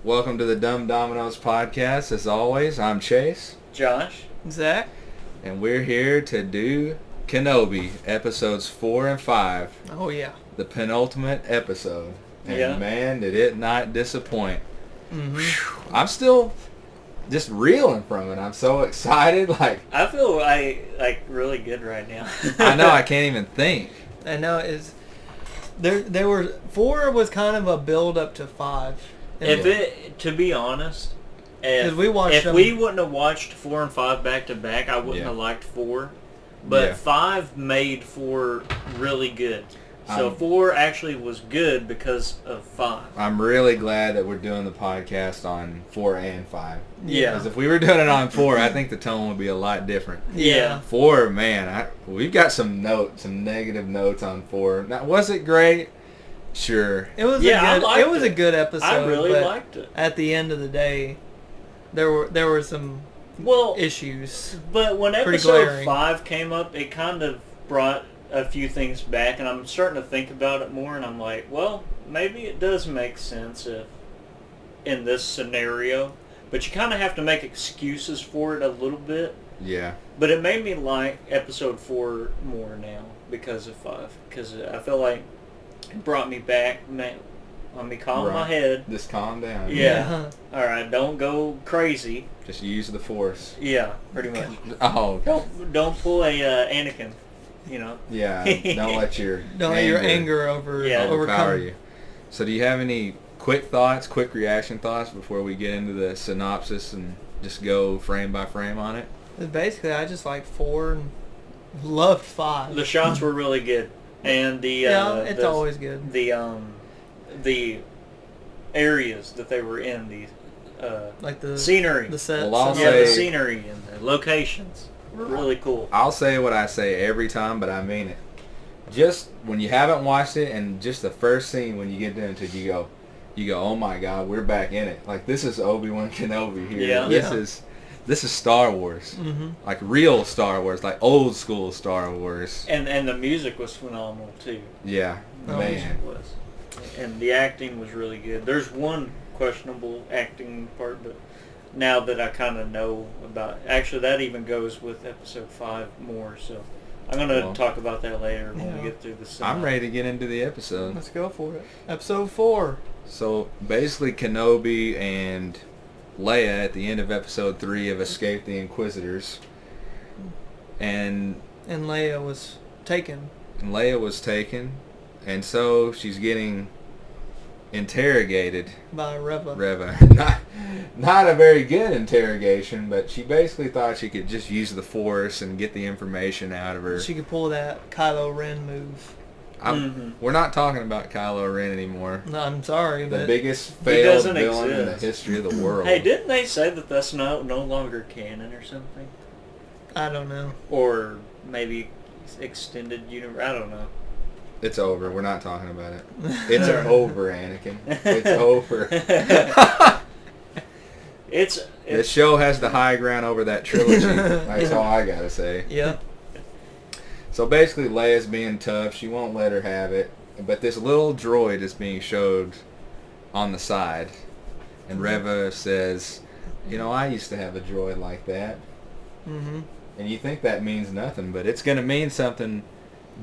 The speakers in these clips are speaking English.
Welcome to the Dumb Dominos podcast. As always, I'm Chase. Josh. Zach. And we're here to do Kenobi, episodes 4 and 5. Oh, yeah. The penultimate episode. And yeah. Man, did it not disappoint. Mm-hmm. I'm still just reeling from it. I'm so excited. I feel like really good right now. I know, I can't even think. I know there were 4 was kind of a build up to 5. To be honest, if we wouldn't have watched 4 and 5 back to back, I wouldn't have liked 4. But 5 made 4 really good. So 4 actually was good because of 5. I'm really glad that we're doing the podcast on 4 and 5. Yeah. Because if we were doing it on 4, I think the tone would be a lot different. Yeah. 4, man, we've got some negative notes on 4. Now, was it great? Sure. It was a good episode. I really liked it. At the end of the day, there were some issues. But when episode 5 came up, it kind of brought a few things back, and I'm starting to think about it more, and I'm like, well, maybe it does make sense in this scenario, but you kind of have to make excuses for it a little bit. Yeah. But it made me like episode 4 more now because of 5, because I feel like it brought me back. Let me calm my head. Just calm down. Yeah. All right, don't go crazy. Just use the Force. Yeah, pretty much. Oh. Don't pull a Anakin. You know. Yeah. Don't let your anger overpower you. So, do you have any quick reaction thoughts before we get into the synopsis and just go frame by frame on it? Basically, I just like 4 and loved 5. The shots were really good, and it's always good. The areas that they were in, like the scenery, the sets. Well, the scenery and the locations. Really cool. I'll say what I say every time, but I mean it. Just when you haven't watched it, and just the first scene when you get into it, you go, oh my God, we're back in it. Like, this is Obi-Wan Kenobi here. Yeah. This is Star Wars. Mm-hmm. Like real Star Wars, like old school Star Wars. And the music was phenomenal too. Yeah, man. It was. And the acting was really good. There's one questionable acting part, but now that I kind of know about... Actually, that even goes with episode 5 more, so I'm going to talk about that later when we get through the scene. I'm ready to get into the episode. Let's go for it. Episode 4. So, basically, Kenobi and Leia at the end of episode 3 have escaped the Inquisitors. And Leia was taken. And so she's getting interrogated by Reva. Not a very good interrogation, but she basically thought she could just use the Force and get the information out of her. She could pull that Kylo Ren move. We're not talking about Kylo Ren anymore. No, I'm sorry, but the biggest failed villain in the history of the world. Hey, didn't they say that that's no longer canon or something? I don't know. Or maybe extended universe. I don't know. It's over. We're not talking about it. It's over, Anakin. It's over. This show has the high ground over that trilogy. That's all I gotta say. Yeah. So basically, Leia's being tough. She won't let her have it. But this little droid is being showed on the side. And Reva says, I used to have a droid like that. Mm-hmm. And you think that means nothing, but it's going to mean something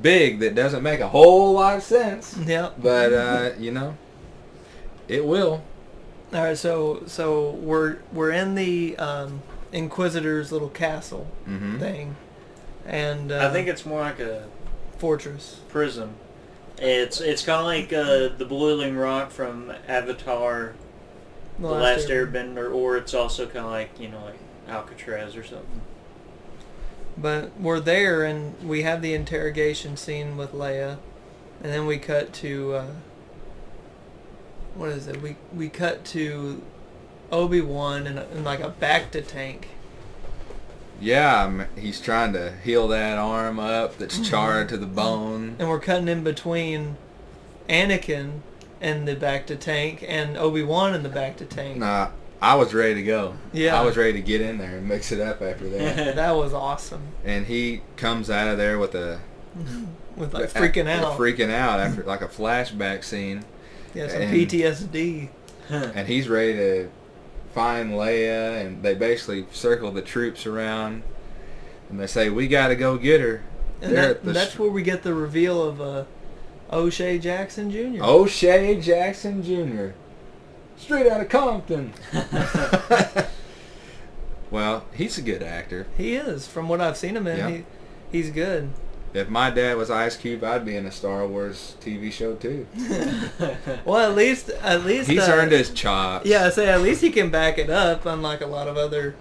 big that doesn't make a whole lot of sense. Yeah. But, it will. All right, so we're in the Inquisitor's little castle thing. And I think it's more like a fortress prison. It's kind of like the Boiling Rock from Avatar, The Last Airbender, or it's also kind of like like Alcatraz or something. But we're there, and we have the interrogation scene with Leia, and then we cut to what is it? We cut to Obi-Wan in like a Bacta tank. Yeah, he's trying to heal that arm up that's charred to the bone. And we're cutting in between Anakin and the Bacta tank and Obi-Wan in the Bacta tank. Nah, I was ready to go. Yeah. I was ready to get in there and mix it up after that. That was awesome. And he comes out of there with freaking out. Freaking out after like a flashback scene. Yeah, some PTSD. and he's ready to find Leia, and they basically circle the troops around, and they say, "We got to go get her." And that's where we get the reveal of O'Shea Jackson Jr. O'Shea Jackson Jr. Straight out of Compton. Well, he's a good actor. He is. From what I've seen him in, Yeah. he's good. If my dad was Ice Cube, I'd be in a Star Wars TV show too. Well, at least he's earned his chops. Yeah, I say at least he can back it up, unlike a lot of other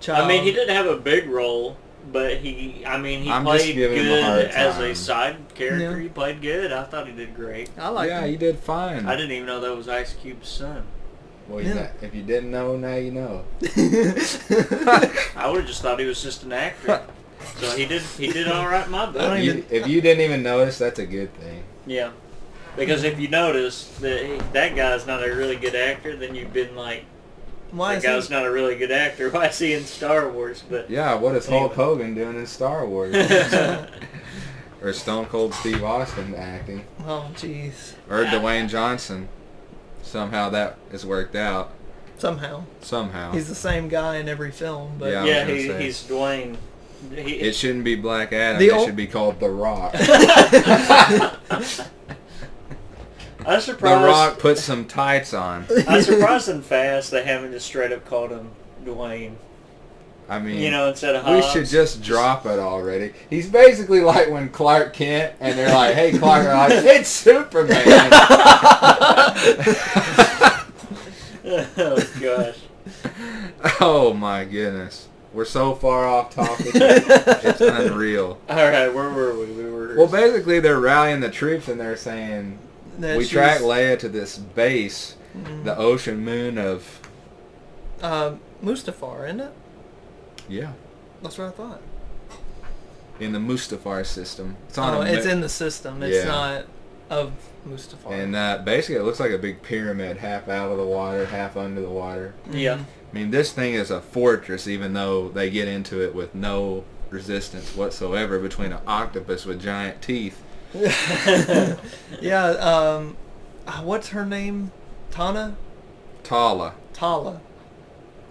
child. I mean, he didn't have a big role, but he I'm played good as time. a side character. Yeah. He played good. I thought he did great. I like Yeah, him. he did fine. I didn't even know that was Ice Cube's son. Well, Yeah. if you didn't know, now you know. I would have just thought he was just an actor. So he did all right in my book. If you didn't even notice, that's a good thing. Yeah. Because if you notice that guy's not a really good actor, then you've been like, Why that is guy's he? not a really good actor. Why is he in Star Wars? But Yeah, what is Hulk Anyway. Hogan doing in Star Wars? Or Stone Cold Steve Austin acting? Oh, jeez. Or Dwayne Johnson? Somehow that has worked out. Somehow. He's the same guy in every film, but Yeah. I yeah, was gonna say. he's Dwayne. It shouldn't be Black Adam. The It ol- should be called The Rock. I'm The surprised. Rock put some tights on. I'm surprised and fast they haven't just straight up called him Dwayne. I mean, You know, instead of we Hobbs. should just drop it already. He's basically like when Clark Kent, and they're like, "Hey, Clark," they're like, "It's Superman." Oh gosh. Oh my goodness. We're so far off topic. It's unreal. All right, where were we? We were. Well, basically, they're rallying the troops, and they're saying, that we she's- track Leia to this base, Mhm. the ocean moon of... Mustafar, isn't it? Yeah. That's what I thought. In the Mustafar system. It's It's in the system. It's Yeah. not of Mustafar. And basically, it looks like a big pyramid, half out of the water, half under the water. Yeah. I mean, this thing is a fortress, even though they get into it with no resistance whatsoever between an octopus with giant teeth. Yeah. What's her name? Tala.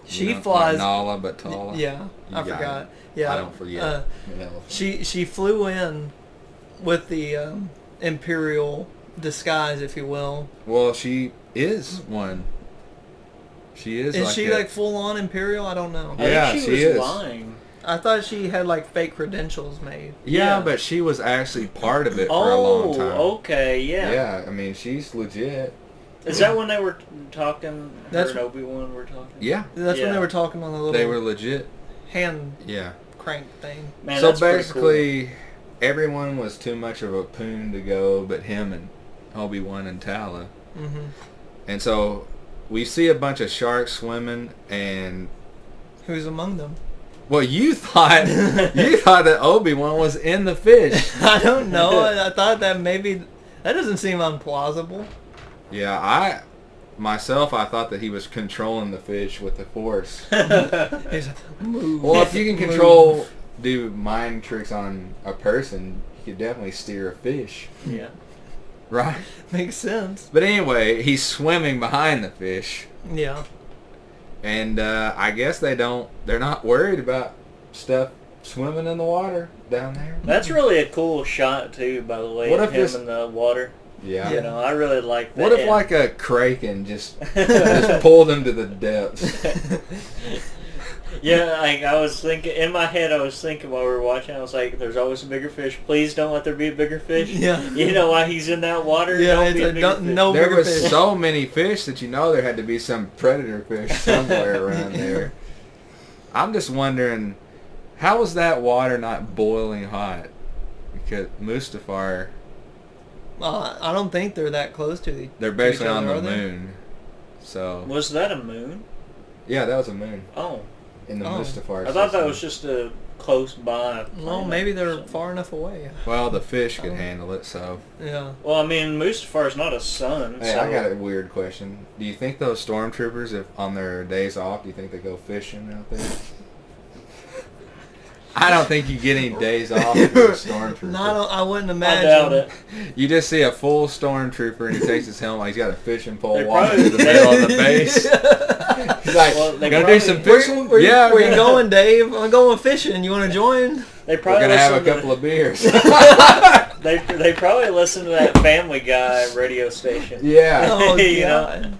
She You know, flies. Like Nala, but Tala. Yeah, I You got forgot. it. Yeah, I don't forget. No. She flew in with the Imperial disguise, if you will. Well, she is one. She is. Is she like full on Imperial? I don't know. Yeah, I think she she is. was lying. I thought she had like fake credentials made. Yeah, Yeah. but she was actually part of it for a long time. Okay, yeah. Yeah, I mean, she's legit. Is that when they were talking? That's- Her and Obi-Wan were talking. Yeah, That's when Yeah. they were talking on the little they were legit. hand Yeah. crank thing. Man, So that's pretty basically, everyone was too much of a poon to go, but him and Obi-Wan and Tala. Mm-hmm. And so we see a bunch of sharks swimming, and Who's among them? well, you thought that Obi-Wan was in the fish. I don't know. I thought that maybe that doesn't seem implausible. Yeah, I thought that he was controlling the fish with the force. cool. He's like, move. Well, if you can do mind tricks on a person, you could definitely steer a fish, Yeah. right? Makes sense. But anyway, he's swimming behind the fish, Yeah. and I guess they're not worried about stuff swimming in the water down there. That's really a cool shot too, by the way. What Of if him this- in the water. Yeah. You know, I really like that. What if like a kraken just pulled him to the depths? Yeah, like I was thinking in my head. I was thinking while we were watching. I was like, "There's always a bigger fish. Please don't let there be a bigger fish." Yeah. You know why he's in that water? Yeah, Don't it's be a a bigger don't- fish. no There bigger was fish. so many fish that there had to be some predator fish somewhere around there. I'm just wondering, how was that water not boiling hot? Because Mustafar, I don't think they're that close to the. they're basically each on other, the are they? moon. So Was that a moon? yeah, that was a moon Oh, in the Oh. Mustafar. I thought that system. was just a close by. Well, planet maybe or they're something. far enough away. Well, the fish could Oh. handle it. So Yeah. Well, I mean, Mustafar's not a sun. hey, so I got a weird question. Do you think those stormtroopers, if on their days off, do you think they go fishing out there? I don't think you get any days off if you're a stormtrooper. I wouldn't imagine. I doubt it. You just see a full stormtrooper and he takes his helmet. He's got a fishing pole They walking probably- through the middle of the base. He's like, They gonna probably- do some fishing? Where Yeah. you going, Dave? I'm going fishing. You want to join? They We're probably gonna have a listen to- couple of beers. They probably listen to that Family Guy radio station. Yeah. Oh, You know? God.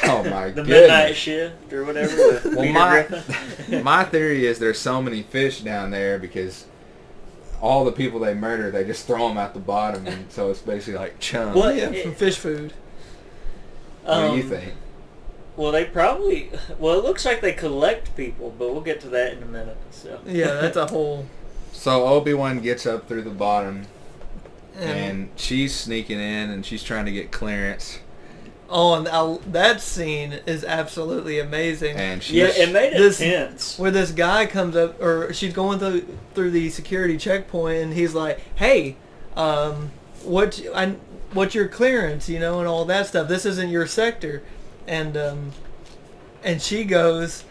Oh my The goodness. Midnight Shift or whatever with Well, Peter Griffin. my theory is there's so many fish down there because all the people they murder, they just throw them out the bottom, and so it's basically like chum. Well, Yeah, from fish food. What do you think? Well, they probably. Well, it looks like they collect people, but we'll get to that in a minute. So. Yeah, that's a whole... So Obi-Wan gets up through the bottom, and she's sneaking in, and she's trying to get clearance. Oh, and that scene is absolutely amazing. And she's, Yeah, it made it tense. Where this guy comes up, or she's going through the security checkpoint, and he's like, "Hey, what's your clearance? You know, and all that stuff. This isn't your sector." And she goes,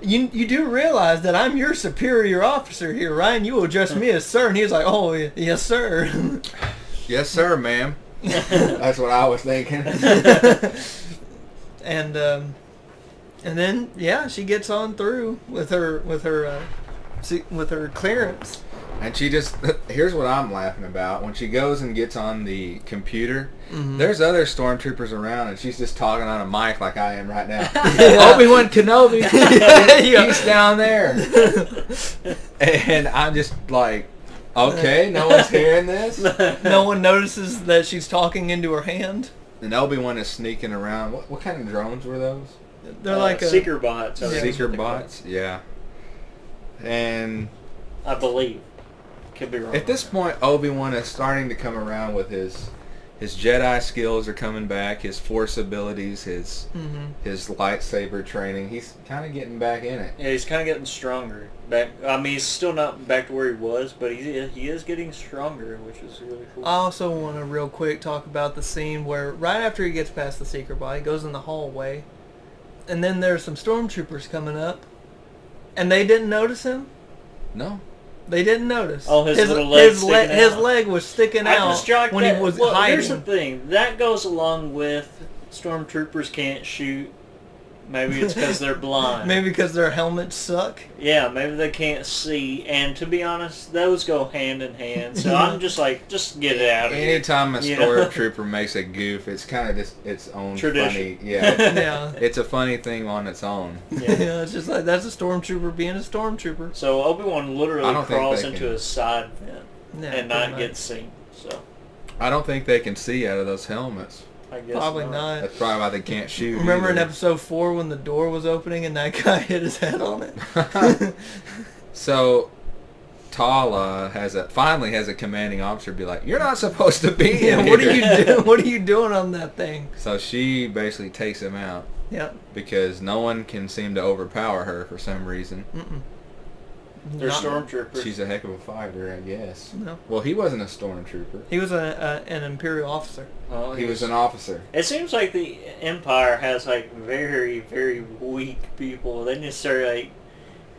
"You do realize that I'm your superior officer here, right? And you will address me as sir." And he's like, "Oh, yes, sir." yes, sir, ma'am. That's what I was thinking. And then she gets on through with her clearance. And she just, here's what I'm laughing about. When she goes and gets on the computer, there's other stormtroopers around, and she's just talking on a mic like I am right now. Obi-Wan Kenobi, he's down there. And I'm just like, okay, no one's hearing this? No one notices that she's talking into her hand. And Obi-Wan is sneaking around. What kind of drones were those? They're like seeker bots. I think is Seeker what they call bots? Yeah. And... it. I believe. Could be wrong. At this point, Obi-Wan is starting to come around with his Jedi skills are coming back, his Force abilities, his lightsaber training. He's kind of getting back in it. Yeah, he's kind of getting stronger. He's still not back to where he was, but he is getting stronger, which is really cool. I also want to real quick talk about the scene where right after he gets past the secret bot, he goes in the hallway, and then there's some stormtroopers coming up, and they didn't notice him. No. They didn't notice. Oh, his little leg his sticking out. leg was sticking out when he was hiding. Here's the thing. That goes along with stormtroopers can't shoot. Maybe it's because they're blind. Maybe because their helmets suck. Yeah, maybe they can't see. And to be honest, those go hand in hand. So I'm just like, just get it out of here. Anytime a stormtrooper makes a goof, it's kind of just its own tradition. funny. Yeah. Yeah. It's a funny thing on its own. Yeah, it's just like that's a stormtrooper being a stormtrooper. So Obi-Wan I literally don't think crawls they into can- a side vent Yeah, and pretty not much. get seen. So I don't think they can see out of those helmets. I guess Probably not. That's probably why they can't shoot. Remember in either. episode 4 when the door was opening and that guy hit his head on it? So Tala finally has a commanding officer be like, "You're not supposed to be Yeah, in what are here." you doing? What are you doing on that thing? So she basically takes him out Yeah. because no one can seem to overpower her for some reason. they're Not- stormtroopers. She's a heck of a fighter, I guess. No. Well, he wasn't a stormtrooper. He was an Imperial officer. Well, He was an officer. It seems like the Empire has like very, very weak people. They need to start like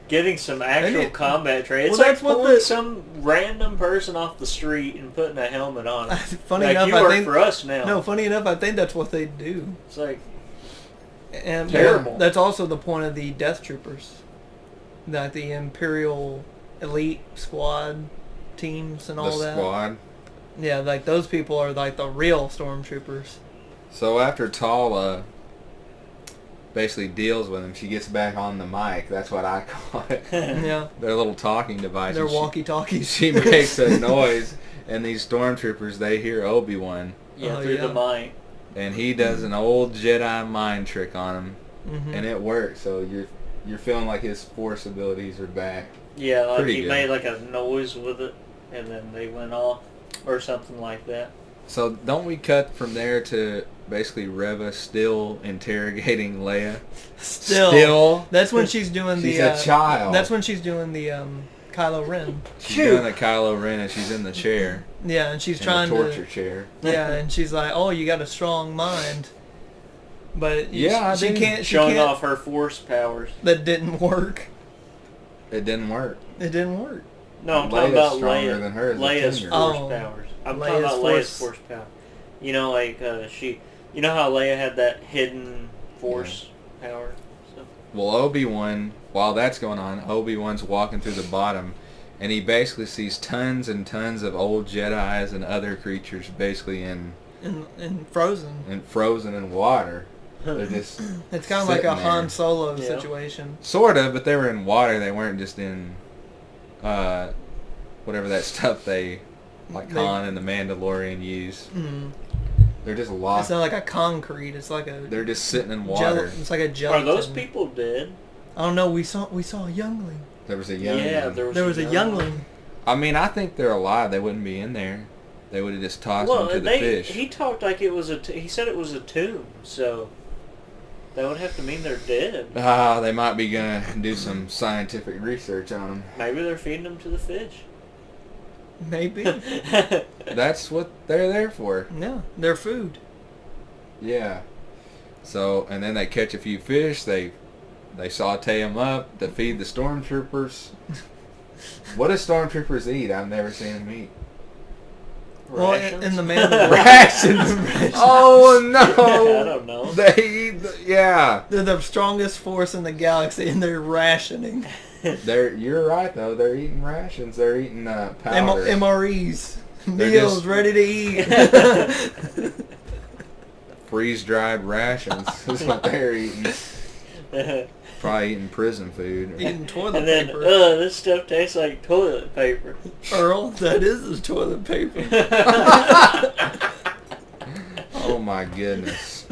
getting some actual need- combat training. It's Well, like that's what pulling the- some random person off the street and putting a helmet on. It. Funny like enough, you I work think for us now. no. Funny enough, I think that's what they do. It's like And Terrible. that's also the point of the Death Troopers, that the Imperial elite squad teams and all The that. squad. Yeah, like those people are like the real stormtroopers. So after Tala basically deals with him, she gets back on the mic. That's what I call it. Yeah, Their little talking device. they're And she- walkie-talkies. She makes a noise, and these stormtroopers, they hear Obi-Wan, yeah, Oh, through yeah. the mind. and he does an old Jedi mind trick on him, Mhm. and it works. So you're feeling like his Force abilities are back. Yeah, like Pretty he good. made like a noise with it, and then they went off, or something like that. So don't we cut from there to basically Reva still interrogating Leia? Still, that's when she's doing She's the. a child. That's when she's doing the Kylo Ren. She's doing the Kylo Ren, and she's in the chair, Yeah, and she's in trying the torture to. chair. Yeah, and she's like, "Oh, you got a strong mind," but Yeah, I she do. can't. She Showing can't. off her force powers. That didn't work. It didn't work. It didn't work. No, I'm talking about stronger than her as a Leia's tender. force powers. I'm talking about Leia's force power. You know, like you know how Leia had that hidden force power. So. Well, Obi-Wan, while that's going on, Obi-Wan's walking through the bottom, and he basically sees tons and tons of old Jedis and other creatures basically in frozen in water. They're just it's kind of like a Han Solo situation. Sort of, but they were in water. They weren't just in whatever that stuff Han and the Mandalorian use. Mm-hmm. They're just lost. It's not like a concrete. It's like a. They're just sitting in water. It's like a gelatin. Are those people dead? I don't know. We saw a youngling. There was a youngling. Yeah, there was a youngling. I mean, I think they're alive. They wouldn't be in there. They would have just tossed them to the fish. He talked like it was he said it was a tomb, so that would have to mean they're dead. They might be gonna do some scientific research on them. Maybe they're feeding them to the fish. Maybe. That's what they're there for. Yeah, they're food. Yeah. So, and then they catch a few fish. They saute them up to feed the stormtroopers. What do stormtroopers eat? I've never seen them eat. Well, in the Mandalorian. Rations. Oh no! I don't know. They eat. They're the strongest force in the galaxy, and they're rationing. You're right though. They're eating rations. They're eating powder. MREs. Meals ready to eat. Freeze-dried rations. That's what they're eating. Probably eating prison food. Eating toilet and then, paper. This stuff tastes like toilet paper. Earl, that is toilet paper. Oh my goodness.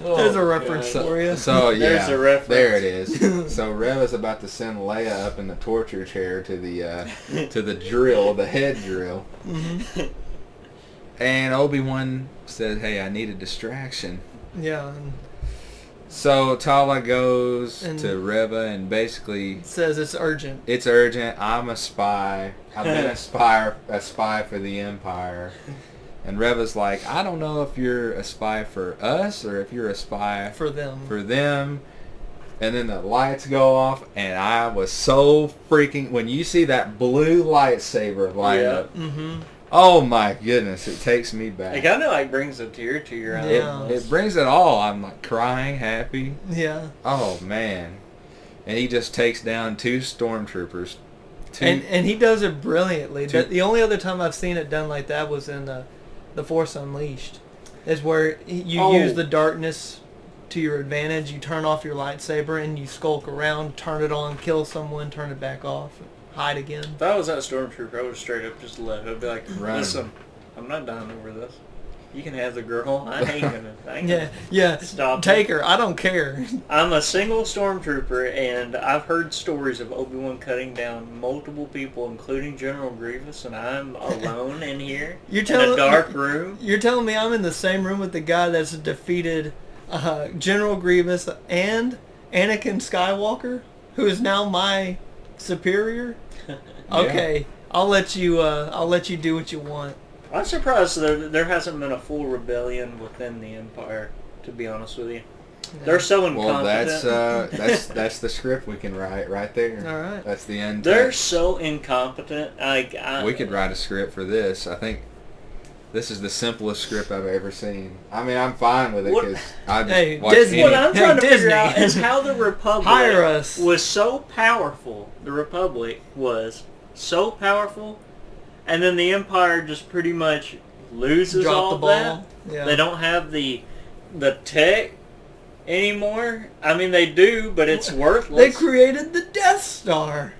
There's a reference for you. So yeah, there's a reference. There it is. So Reva's about to send Leia up in the torture chair to the drill, the head drill. Mm-hmm. And Obi-Wan said, "Hey, I need a distraction." Yeah. So Tala goes to Reva and basically says it's urgent. It's urgent. I'm a spy. I've been a spy for the Empire. And Reva's like, I don't know if you're a spy for us or if you're a spy for them. And then the lights go off, and I was so freaking... When you see that blue lightsaber light up, mm-hmm. Oh my goodness, it takes me back. It kind of like brings a tear to your eyes. Yeah. It brings it all. I'm like crying, happy. Yeah. Oh man. And he just takes down 2 stormtroopers. And he does it brilliantly. The only other time I've seen it done like that was in The Force Unleashed. Is where you use the darkness to your advantage. You turn off your lightsaber and you skulk around, turn it on, kill someone, turn it back off, hide again. If I was that stormtrooper, I would straight up just left. I'd be like, Run. Listen, I'm not dying over this. You can have the girl. I ain't gonna yeah. Stop. Take her. I don't care. I'm a single stormtrooper, and I've heard stories of Obi-Wan cutting down multiple people, including General Grievous, and I'm alone in here in a dark room. You're telling me I'm in the same room with the guy that's defeated General Grievous and Anakin Skywalker, who is now my superior? Okay, I'll let you do what you want. I'm surprised there hasn't been a full rebellion within the Empire, to be honest with you. Yeah. They're so incompetent. Well, that's the script we can write right there. All right. That's the end. They're so incompetent. We could write a script for this. I think this is the simplest script I've ever seen. I mean, I'm fine with it because I just watch Disney. What I'm trying to figure out is how the Republic hire us. Was so powerful. The Republic was so powerful. And then the Empire just pretty much loses all that. Yeah. They don't have the tech anymore. I mean, they do, but it's worthless. They created the Death Star.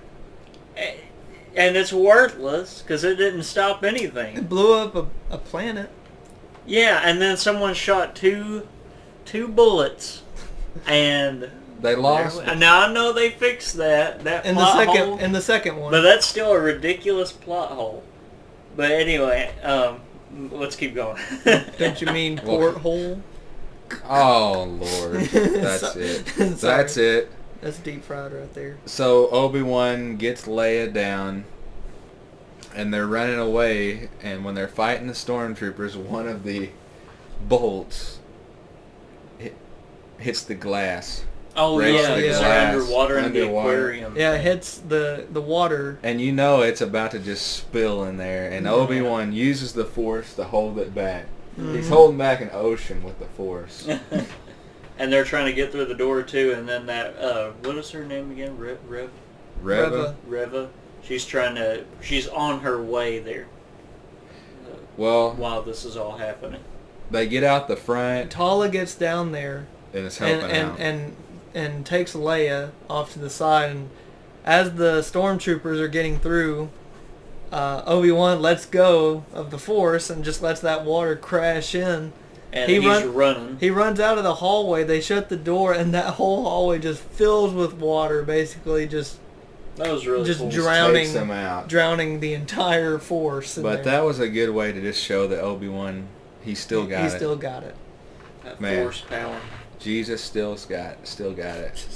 And it's worthless because it didn't stop anything. It blew up a planet. Yeah, and then someone shot two bullets, and they lost. Now I know they fixed that in the second one, but that's still a ridiculous plot hole. But anyway, let's keep going. Don't you mean porthole? Oh Lord, that's it. That's it. That's deep fried right there. So Obi-Wan gets Leia down, and they're running away. And when they're fighting the stormtroopers, one of the bolts hits the glass. Oh breaks yeah, the because glass they're underwater in the aquarium. Yeah, it hits the water. And you know it's about to just spill in there, and Obi-Wan uses the Force to hold it back. Mm-hmm. He's holding back an ocean with the Force. And they're trying to get through the door too, and then that, what is her name again? Reva. She's on her way there. While this is all happening. They get out the front. Tala gets down there. And is helping out. And takes Leia off to the side, and as the stormtroopers are getting through, Obi-Wan lets go of the Force and just lets that water crash in. And he's running. He runs out of the hallway. They shut the door, and that whole hallway just fills with water, basically just... That was really just cool. drowning the entire Force. But that was a good way to just show that Obi-Wan, he still got it. He still got it. That Force power. Jesus still got it.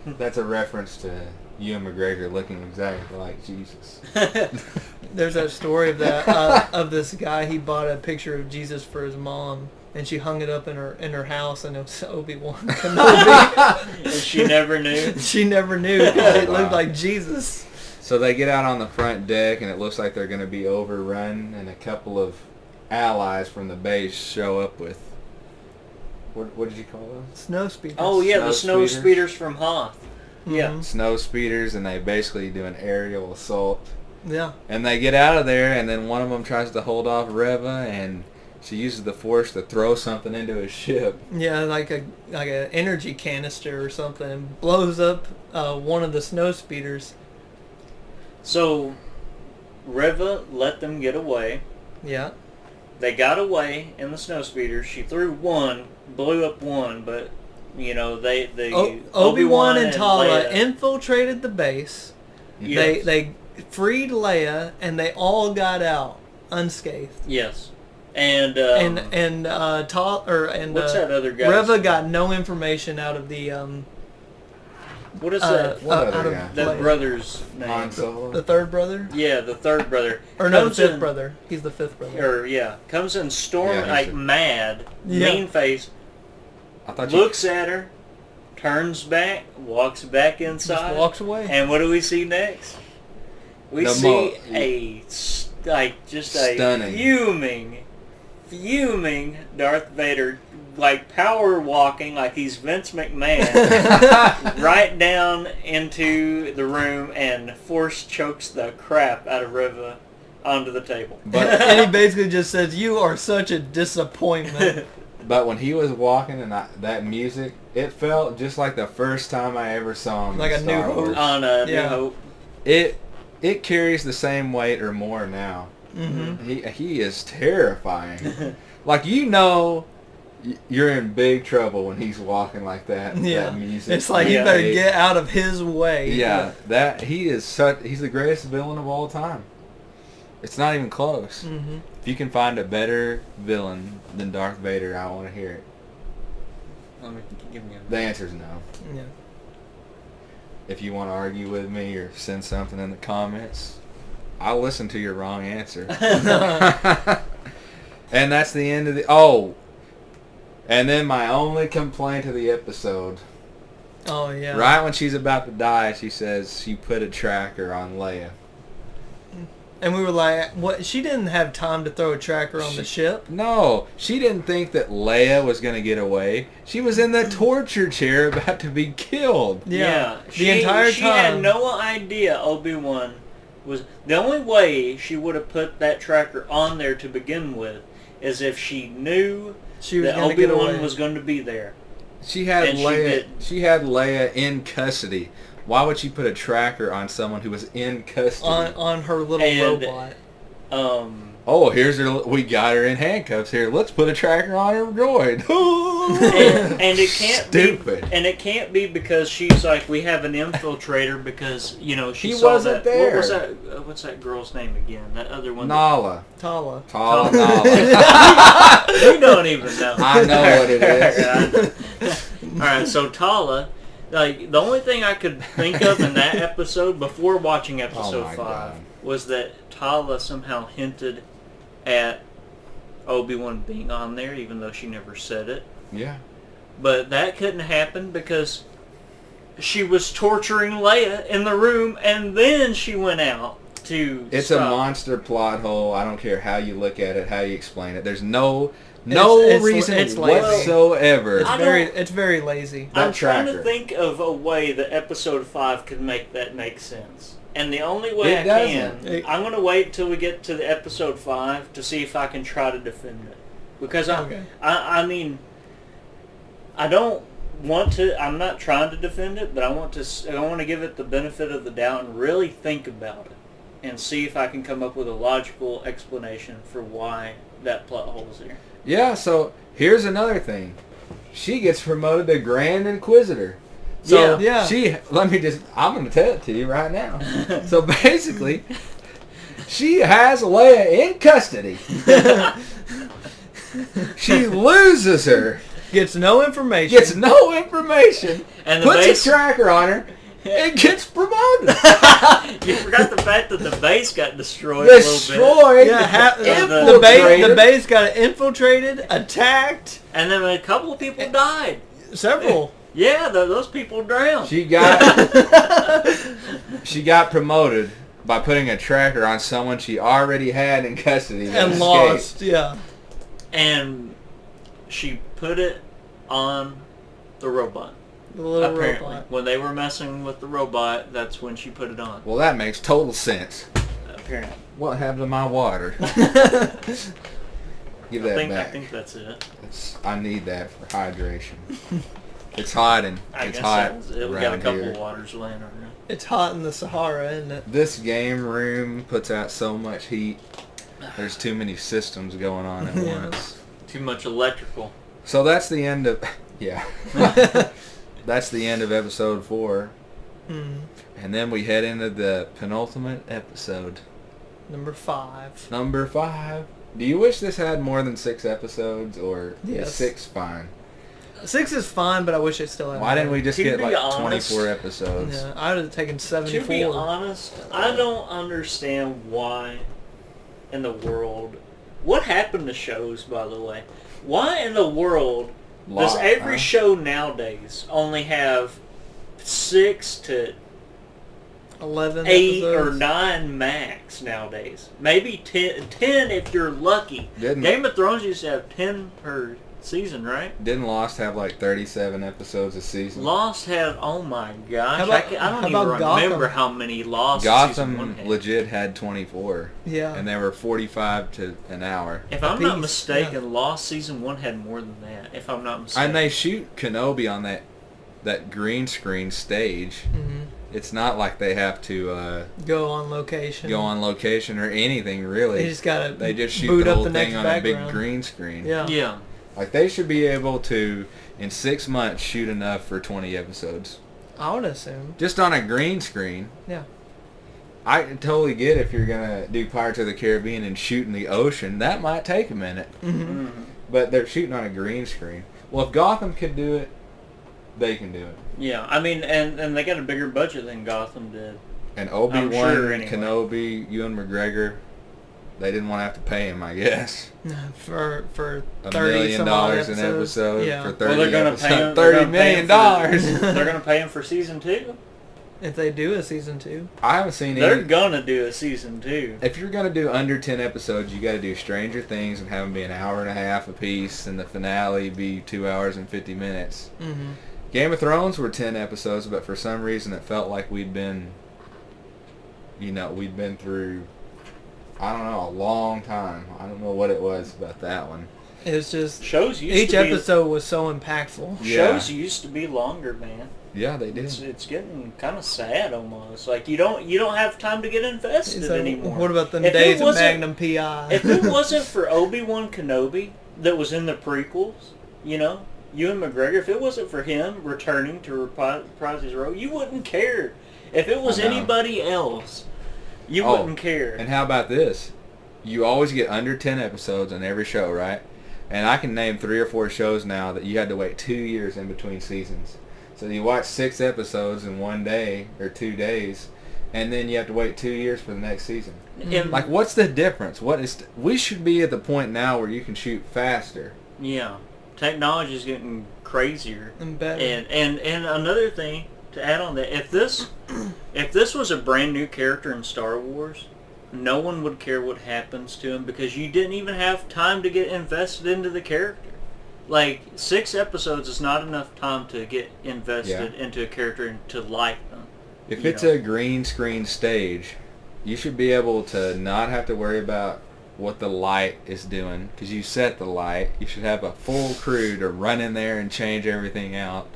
That's a reference to Ewan McGregor looking exactly like Jesus. There's that story of that of this guy. He bought a picture of Jesus for his mom, and she hung it up in her house, and it was Obi-Wan Kenobi. And she never knew. She never knew because it looked like Jesus. So they get out on the front deck, and it looks like they're going to be overrun, and a couple of allies from the base show up with. What did you call them? Snow speeders. Oh yeah, the snow speeders from Hoth. Mm-hmm. Yeah. Snow speeders, and they basically do an aerial assault. Yeah. And they get out of there, and then one of them tries to hold off Reva, and she uses the Force to throw something into his ship. Yeah, like a energy canister or something, and blows up one of the snow speeders. So, Reva let them get away. Yeah. They got away in the snow speeder. She threw one, blew up one, but they Obi-Wan and Tala Leia infiltrated the base. Yes. They freed Leia, and they all got out unscathed. Yes. And what's that other guy? Reva got no information out of the what is that? What other guy? That brother's name? Han Solo? The third brother? Yeah, the third brother. Or no, the fifth brother. He's the fifth brother. Comes in storming mad, mean face. I Looks at her, turns back, walks back inside, just walks away. And what do we see next? We see stunning, fuming Darth Vader, like power walking like he's Vince McMahon, right down into the room, and Force chokes the crap out of Reva onto the table. And he basically just says, "You are such a disappointment." But when he was walking and that music, it felt just like the first time I ever saw him. Like a New Hope. On New Hope. It carries the same weight or more now. Mm-hmm. He is terrifying. Like you're in big trouble when he's walking like that. Yeah. That music. It's like you better get out of his way. Yeah. He's the greatest villain of all time. It's not even close. Mm-hmm. If you can find a better villain than Darth Vader, I want to hear it. The answer is no. Yeah. If you want to argue with me or send something in the comments, I'll listen to your wrong answer. And that's the end of the... Oh! And then my only complaint of the episode. Oh, yeah. Right when she's about to die, she says she put a tracker on Leia. And we were like, what? She didn't have time to throw a tracker on the ship? No. She didn't think that Leia was going to get away. She was in the torture chair about to be killed. Yeah. The entire time. She had no idea Obi-Wan was... The only way she would have put that tracker on there to begin with is if she knew that Obi-Wan was going to be there. She had Leia in custody. Why would she put a tracker on someone who was in custody? On her little robot. Oh, we got her in handcuffs here. Let's put a tracker on her droid. and it can't Stupid. And it can't be because she's like, we have an infiltrator because, she saw wasn't that. there. What was that? What's that girl's name again? That other one. Nala. Tala. Nala. You don't even know. I know what it is. All right, so Tala. Like, the only thing I could think of in that episode before watching episode 5 was that Tala somehow hinted at Obi-Wan being on there, even though she never said it. Yeah. But that couldn't happen because she was torturing Leia in the room, and then she went out to It's stop. a monster plot hole. I don't care how you look at it, how you explain it. There's no It's reason lazy. whatsoever. It's very lazy. I'm That trying to tracker. think of a way that Episode 5 could make that make sense. And the only way It I doesn't. can, I'm going to wait till we get to the Episode 5 to see if I can try to defend it. Because I mean, I don't want to, I'm not trying to defend it, but I want to give it the benefit of the doubt and really think about it and see if I can come up with a logical explanation for why that plot hole is there. Yeah, so here's another thing. She gets promoted to Grand Inquisitor. So Yeah. I'm going to tell it to you right now. So basically, she has Leia in custody. She loses her. Gets no information. And the puts base, a tracker on her, and gets promoted. you forgot the fact that the base got destroyed a little bit. Destroyed. Yeah, Infiltrated. the base got infiltrated, attacked. And then a couple of people died. Several. Yeah, those people drowned. She got promoted by putting a tracker on someone she already had in custody that And escaped. lost, yeah. And she put it on the robot. The little Apparently. robot. When they were messing with the robot, that's when she put it on. Well, that makes total sense. Apparently. What happened to my water? Give that I back. think that's it. I need that for hydration. It's hot and I it's guess hot we got a around couple here. of waters laying around. It's hot in the Sahara, isn't it? This game room puts out so much heat. There's too many systems going on at Yeah. once. Too much electrical. So that's the end of that's the end of episode 4. Mm. And then we head into the penultimate episode. Number 5. Number 5. Do you wish this had more than 6 episodes, or Yes. is 6 fine? 6 is fine, but I wish it still had. Why didn't we just To get be like honest- 24 episodes? Yeah, I would have taken 74. To be honest, I don't understand why in the world... What happened to shows, by the way? Why in the world does Lot, every huh? show nowadays only have 6 to 11 8 or episodes. 9 max nowadays? Maybe 10 if you're lucky. Didn't Game of Thrones used to have 10 per season, right? Didn't Lost have like 37 episodes a season? Lost had, oh my gosh, How about- I how don't about even Gotham? remember how many Lost season 1 Gotham had. legit had 24, Yeah. and they were 45 to an hour. If I'm not piece, mistaken, yeah. Lost season 1 had more than that. If I'm not mistaken, And they shoot Kenobi on that green screen stage. hmm It's not like they have to Go on location. go on location or anything really. They just gotta They just shoot boot the up whole the thing next on a big background. green screen. Yeah. yeah. Like they should be able to, in 6 months, shoot enough for 20 episodes. I would assume. Just on a green screen. Yeah. I totally get if you're going to do Pirates of the Caribbean and shoot in the ocean. That might take a minute. hmm But they're shooting on a green screen. Well, if Gotham could do it, they can do it. Yeah, I mean, and they got a bigger budget than Gotham did. And Obi-Wan, sure, anyway. Kenobi, Ewan McGregor, they didn't want to have to pay him, I guess. For $1 30 million some odd an episodes. episode Yeah. for 30 Well, they're gonna episodes. pay him. $30 million. They're gonna pay him for season 2. If they do a season 2. I haven't seen They're any. gonna do a season 2. If you're gonna do under 10 episodes, you got to do Stranger Things and have them be an hour and a half a piece, and the finale be 2 hours and 50 minutes. Mm-hmm. Game of Thrones were 10 episodes, but for some reason it felt like we'd been through, I don't know, a long time. I don't know what it was about that one. It was just Shows used each to be, episode was so impactful. Shows used to be longer, man. Yeah, they did. It's getting kind of sad almost. Like you don't have time to get invested So anymore. what about the If it days of wasn't- Magnum PI? If it wasn't for Obi-Wan Kenobi that was in the prequels, Ewan McGregor, if it wasn't for him returning to reprise his role, you wouldn't care. If it was I know. anybody else, you Oh, wouldn't care. And how about this? You always get under 10 episodes on every show, right? And I can name 3 or 4 shows now that you had to wait 2 years in between seasons. So you watch 6 episodes in 1 day or 2 days, and then you have to wait 2 years for the next season. And- Like, what's the difference? We should be at the point now where you can shoot faster. yeah. technology is getting crazier and better. And another thing to add on that, if this was a brand new character in Star Wars, no one would care what happens to him because you didn't even have time to get invested into the character. Like 6 episodes is not enough time to get invested into a character and to like them. If it's a green screen stage, you should be able to not have to worry about what the light is doing because you set the light. You should have a full crew to run in there and change everything out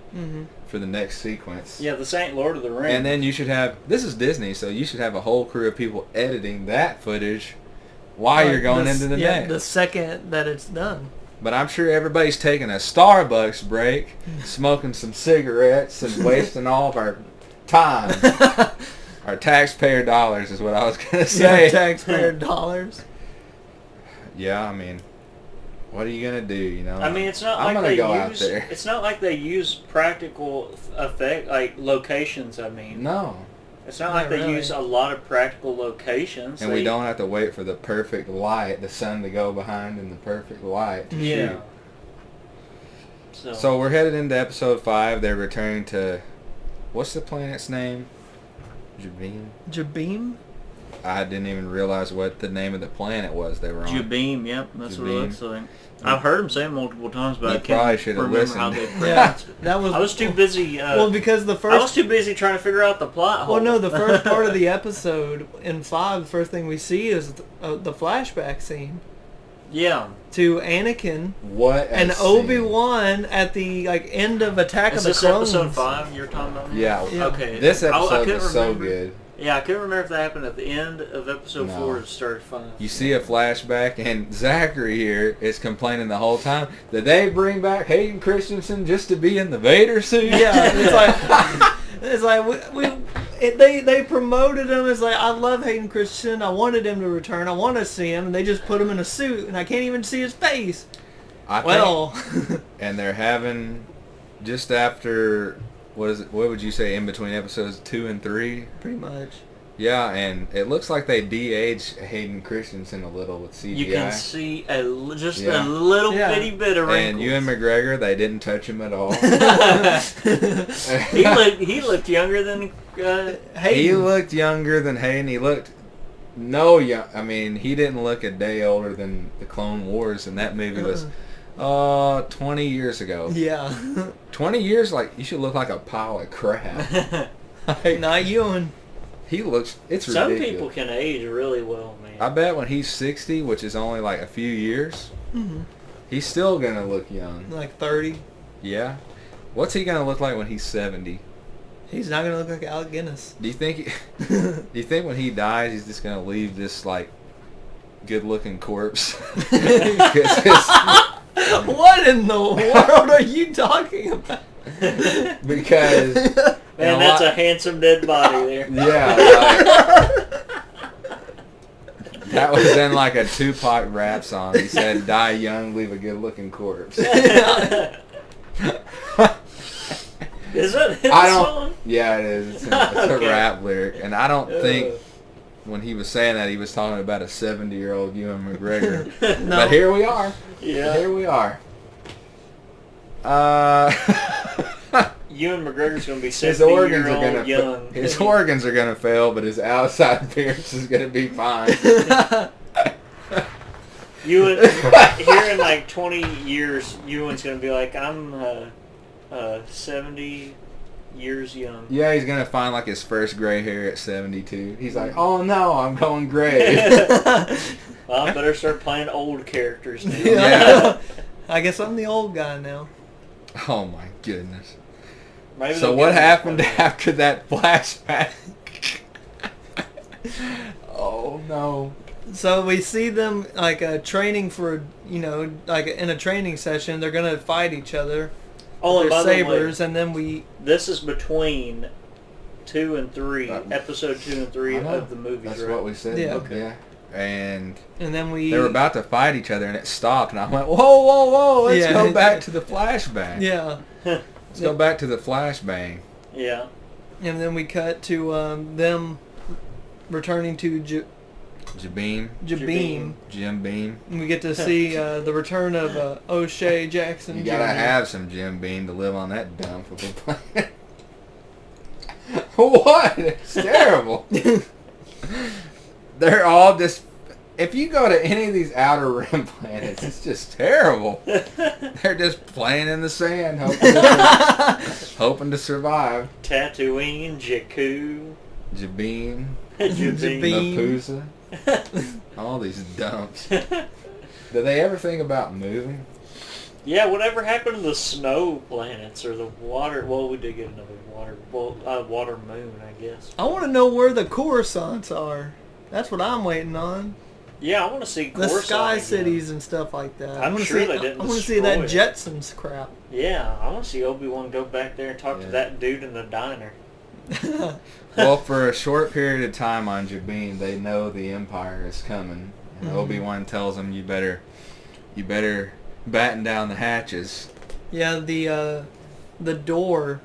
for the next sequence. Yeah, this ain't Lord of the Rings. And then you should have, this is Disney, so you should have a whole crew of people editing that footage while you're going into the next. The second that it's done. But I'm sure everybody's taking a Starbucks break, smoking some cigarettes, and wasting all of our time. Our taxpayer dollars is what I was going to say. Yeah, taxpayer dollars. Yeah, I mean, what are you going to do, you know? I mean, it's not I'm like gonna they go use. out there. It's not like they use practical effect, like locations. I mean, No. it's not like they use a lot of practical locations. And we don't have to wait for the perfect light, the sun to go behind and the perfect light to shoot. So we're headed into episode 5. They're returning to, what's the planet's name? Jabeam? I didn't even realize what the name of the planet was they were on. Jabeam, yep, that's what it Jabeam. looks like. I've heard them say it multiple times, but You I probably can't should have remember how listened. they pronounce it. That was. I was too busy. Because the I was first. too busy trying to figure out the plot hole. Well, no, the first part of the episode in 5, the first thing we see is the flashback scene Yeah. to Anakin What a and scene. Obi-Wan at the end of Attack Is of the this Clones. episode 5 you're talking about? Yeah. Yeah. Okay. This I episode couldn't was so remember. good. Yeah, I couldn't remember if that happened at the end of episode No. 4 or start 5. You see a flashback, and Zachary here is complaining the whole time that they bring back Hayden Christensen just to be in the Vader suit. Yeah, it's like they promoted him as like, I love Hayden Christensen. I wanted him to return. I want to see him, and they just put him in a suit, and I can't even see his face. And they're having just after. What would you say in between episodes 2 and 3? Pretty much. Yeah, and it looks like they de-aged Hayden Christensen a little with CGI. You can see a little bitty bit of wrinkles. And Ewan McGregor, they didn't touch him at all. he looked younger than Hayden. He looked younger than Hayden. He looked young. I mean, he didn't look a day older than the Clone Wars, and that movie was 20 years ago. Yeah. 20 years, like, you should look like a pile of crap. Not Ewan. He looks, it's Some ridiculous. people can age really well, man. I bet when he's 60, which is only like a few years, he's still going to look young. Like 30. Yeah. What's he going to look like when he's 70? He's not going to look like Alec Guinness. Do you think when he dies, he's just going to leave this, like, good-looking corpse? What in the world are you talking about? Because... Man, that's a handsome dead body there. Yeah. That was in like a Tupac rap song. He said, die young, leave a good-looking corpse. Is that his song? Yeah, it is. It's a rap lyric. And I don't think when he was saying that he was talking about a 70-year-old Ewan McGregor. No. But here we are. Yeah. Here we are. Ewan McGregor's going to be His organs are 70-year-old young. His organs are gonna fail, but his outside appearance is gonna be fine. Ewan, here in like 20 years, Ewan's going to be like, I'm 70 years young. Yeah, he's gonna find like his first gray hair at 72. He's like, oh no, I'm going gray. Well, I better start playing old characters now. Yeah. I guess I'm the old guy now. Oh my goodness. Maybe So they'll what get me happened one day. after that flashback? Oh no. So we see them like training for, like in a training session. They're going to fight each other. Oh, and with by their the way, sabers, and then we... this is between 2 and 3, episode 2 and 3 I know. of the movies, That's right? what we said. Yeah. Okay. Yeah. And then we... they were about to fight each other, and it stopped, and I went, whoa, let's Yeah. go back to the flashback. Yeah. Let's go back to the flashbang. Yeah. And then we cut to them returning to Jabim. Jim Beam. And we get to see the return of O'Shea Jackson. You gotta Jr. have some Jim Beam to live on that dump of a planet. What? It's terrible. They're all just... If you go to any of these outer rim planets, it's just terrible. They're just playing in the sand, hoping to survive. Tatooine, Jakku, Jabim, Jabim. Mapusa, all these dumps. Do they ever think about moving? Yeah, whatever happened to the snow planets or the water? Well, we did get another water moon, I guess. I want to know where the Coruscants are. That's what I'm waiting on. Yeah, I want to see the Coruscant Sky again. Cities and stuff like that. I'm sure they didn't I want to see that destroy it. Jetsons crap. Yeah, I want to see Obi-Wan go back there and talk to that dude in the diner. Well, for a short period of time on Jabin, they know the Empire is coming, and Obi-Wan tells them, "You better batten down the hatches." Yeah, the door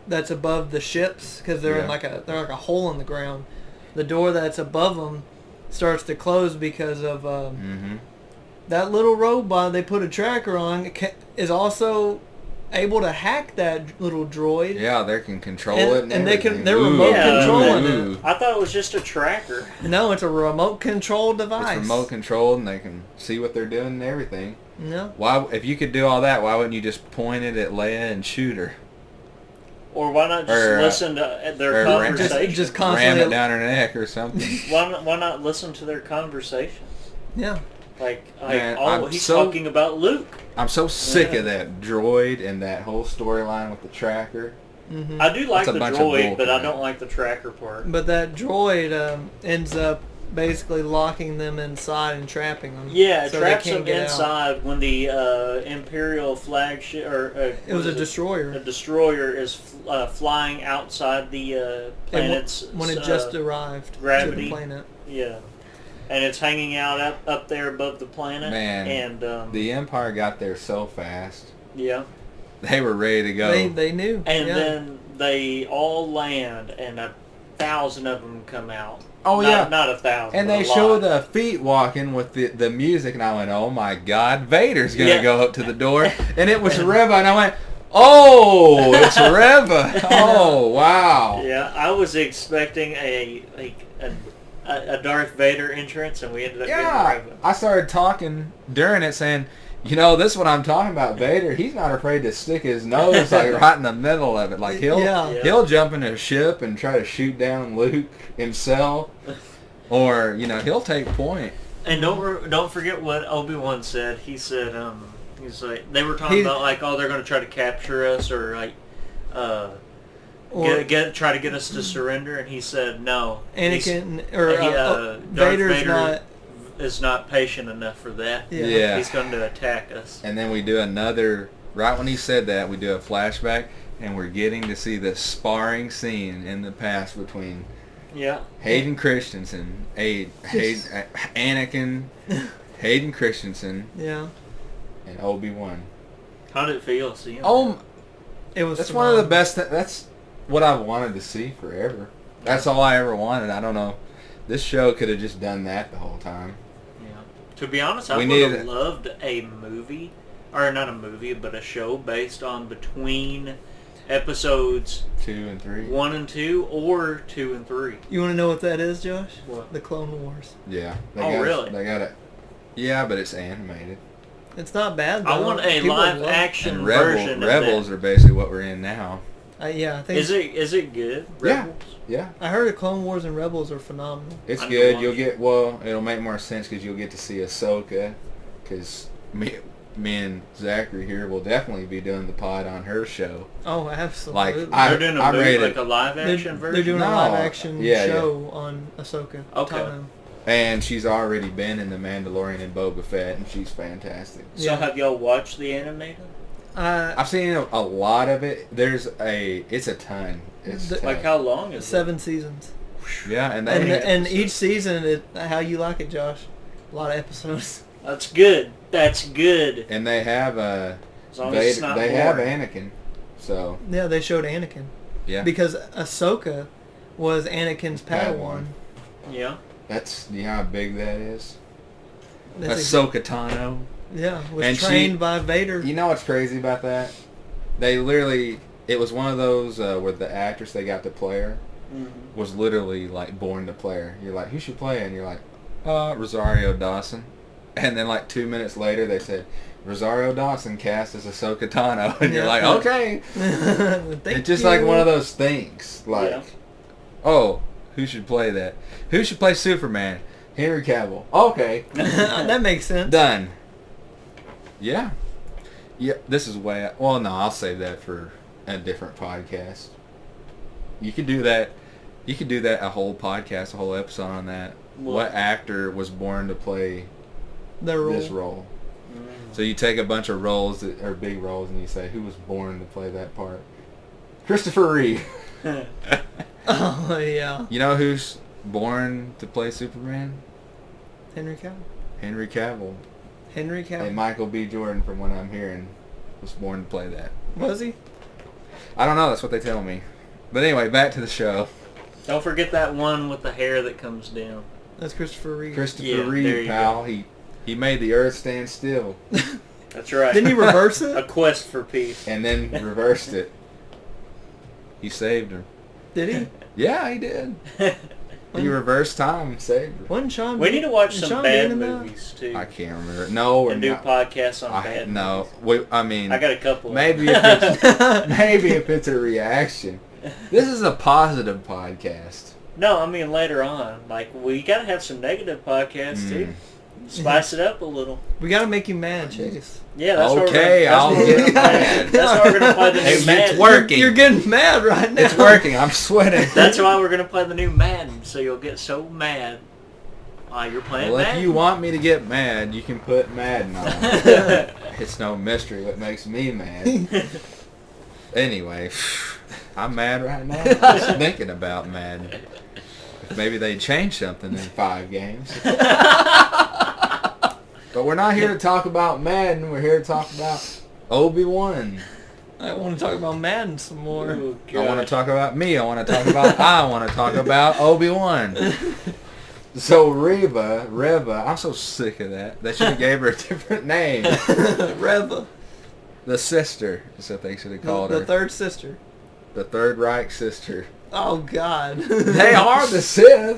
that's above the ships, because they're in like a hole in the ground. The door that's above them starts to close because of that little robot they put a tracker on is also able to hack that little droid. Yeah, they can control it, and they're remote controlling it. I thought it was just a tracker. No, it's a remote control device. It's remote controlled, and they can see what they're doing and everything. No. Why, if you could do all that, why wouldn't you just point it at Leia and shoot her? Or why not just listen to their conversation? Just constantly ram it down her neck or something. Why not listen to their conversations? Yeah. He's talking about Luke. I'm so sick of that droid and that whole storyline with the tracker. Mm-hmm. I do like the droid, but I don't like the tracker part. But that droid ends up basically locking them inside and trapping them. Yeah, it so traps them inside when the Imperial flagship, it was a destroyer. A destroyer is flying outside the planet's when it just arrived gravity. To the planet. Yeah, and it's hanging out up there above the planet. Man, and the Empire got there so fast. Yeah, they were ready to go. They knew. And then they all land, and 1,000 of them come out. Oh, not 1,000. And they show the feet walking with the music, and I went, "Oh my God, Vader's gonna go up to the door," and it was Reva, and I went, "Oh, it's Reva! Oh wow!" Yeah, I was expecting a Darth Vader entrance, and we ended up getting Reva. I started talking during it, saying, "You know, this is what I'm talking about. Vader, he's not afraid to stick his nose like right in the middle of it. Like he'll jump in a ship and try to shoot down Luke himself, or he'll take point." And don't forget what Obi-Wan said. He said, he's like, they were talking about like, oh, they're going to try to capture us, or like, try to get us to surrender, and he said no. Anakin Vader is not patient enough for that. Yeah. He's going to attack us. And then we do another, right when he said that, we do a flashback, and we're getting to see the sparring scene in the past between Hayden Christensen, Anakin, Hayden Christensen, and Obi-Wan. How did it feel seeing it was That's one of the best, that's what I've wanted to see forever. That's all I ever wanted. I don't know. This show could have just done that the whole time. Yeah. To be honest, I would have loved a movie, or not a movie, but a show based on between episodes 2 and 3, 1 and 2, or 2 and 3. You want to know what that is, Josh? What? The Clone Wars. Yeah. Really? They got it. Yeah, but it's animated. It's not bad, though. I want a live-action and version of Rebels that. are basically what we're in now. Yeah, I think. Is it good? Rebels? Yeah. I heard the Clone Wars and Rebels are phenomenal. It's good. It'll make more sense because you'll get to see Ahsoka. Because me and Zachary here will definitely be doing the pod on her show. Oh, absolutely. They're doing a live action version? They're doing a live action show on Ahsoka. Okay. Tano. And she's already been in The Mandalorian and Boba Fett, and she's fantastic. So have y'all watched the animated? I've seen a lot of it. It's a ton. It's like how long is 7 seasons. Yeah, and each season, how you like it, Josh? A lot of episodes. That's good. And they have Vader. They have Anakin. So yeah, they showed Anakin. Yeah. Because Ahsoka was Anakin's Padawan. Yeah. You know how big that is? That's Ahsoka Tano. Yeah, was And trained by Vader. You know what's crazy about that? They literally, it was one of those where the actress they got to play her was literally like born to play her. You're like, who should play her? And you're like, Rosario Dawson. And then like 2 minutes later they said, Rosario Dawson cast as Ahsoka Tano. And you're like, okay. It's just like one of those things. Like, oh, who should play that? Who should play Superman? Henry Cavill. Okay. That makes sense. Done. Yeah. Yeah, this is way... Well, no, I'll save that for a different podcast. You could do that. You could do that, a whole podcast, a whole episode on that. What actor was born to play this role? So you take a bunch of roles that are big roles and you say, who was born to play that part? Christopher Reeve. Oh, yeah. You know who's born to play Superman? Henry Cavill. Henry Cavill. Henry Cavill. And Michael B. Jordan, from what I'm hearing, was born to play that. Was he? I don't know. That's what they tell me. But anyway, back to the show. Don't forget that one with the hair that comes down. That's Christopher Reeve. Christopher Reeve, pal. He made the earth stand still. That's right. Didn't he reverse it? A quest for peace. And then reversed it. He saved her. Did he? Yeah, he did. He reversed time and saved her. Wasn't Sean? We need to watch some bad Bean movies too. I can't remember. No, and do podcasts on bad no. movies. I mean, I got a couple. Maybe if it's a reaction. This is a positive podcast. No, I mean later on. Like, we got to have some negative podcasts too. Spice it up a little. We got to make you mad, Chase. Yeah, that's okay. I'll get mad. That's why we're gonna play the new Madden. It's working. You're getting mad right now. It's working. I'm sweating. That's why we're gonna play the new Madden. So you'll get so mad while you're playing Well, Madden. if you want me to get mad, you can put Madden on. It's no mystery what makes me mad. Anyway, I'm mad right now. I'm just thinking about Madden. If maybe they change something in 5 games. But we're not here to talk about Madden. We're here to talk about Obi-Wan. I want to talk about Madden some more. Ooh, I want to talk about me. I want to talk about Obi-Wan. So Reva, I'm so sick of that. They should have gave her a different name. Reva. The sister is what they should have called her. The third sister. The Third Reich sister. Oh, God. They are the Sith.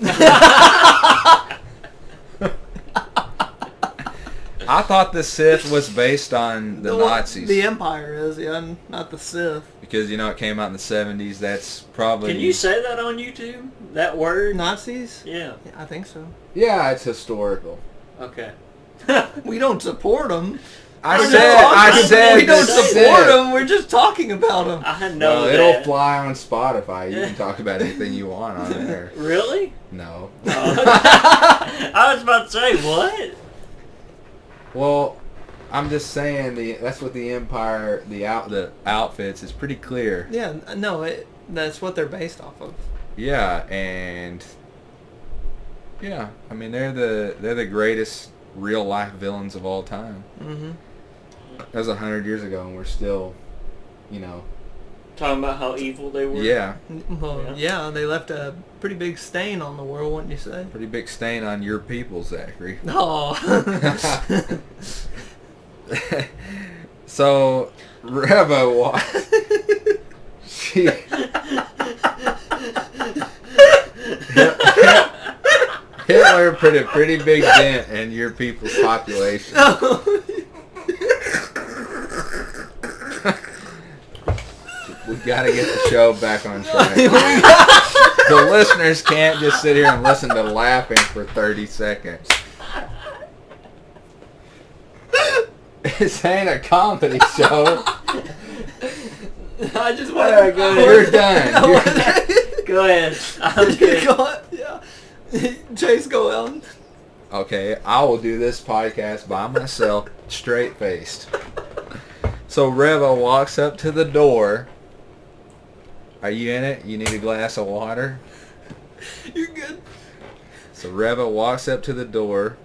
I thought the Sith was based on the Nazis. The Empire is, yeah, not the Sith. Because, you know, it came out in the 70s. That's probably... Can you say that on YouTube? That word? Nazis? Yeah. I think so. Yeah, it's historical. Okay. We don't support them. I said we don't the support Sith. them. We're just talking about them. I know that. It'll fly on Spotify. You can talk about anything you want on there. Really? No. I was about to say, what? Well, I'm just saying that's what the Empire, the outfits is pretty clear. Yeah, no, that's what they're based off of. Yeah, and yeah, I mean they're the greatest real life villains of all time. Mm-hmm. That was 100 years ago, and we're still, you know. Talking about how evil they were? Yeah. Well, yeah, they left a pretty big stain on the world, wouldn't you say? Pretty big stain on your people, Zachary. Oh. So, Reva, she... Hitler put a pretty big dent in your people's population. We gotta get the show back on track. The listeners can't just sit here and listen to laughing for 30 seconds. This ain't a comedy show. I just want to go ahead. You're done. Go ahead. I'm good. Yeah. Chase, go on. Okay, I will do this podcast by myself, straight-faced. So Reva walks up to the door. Are you in it? You need a glass of water? You're good. So Reva walks up to the door,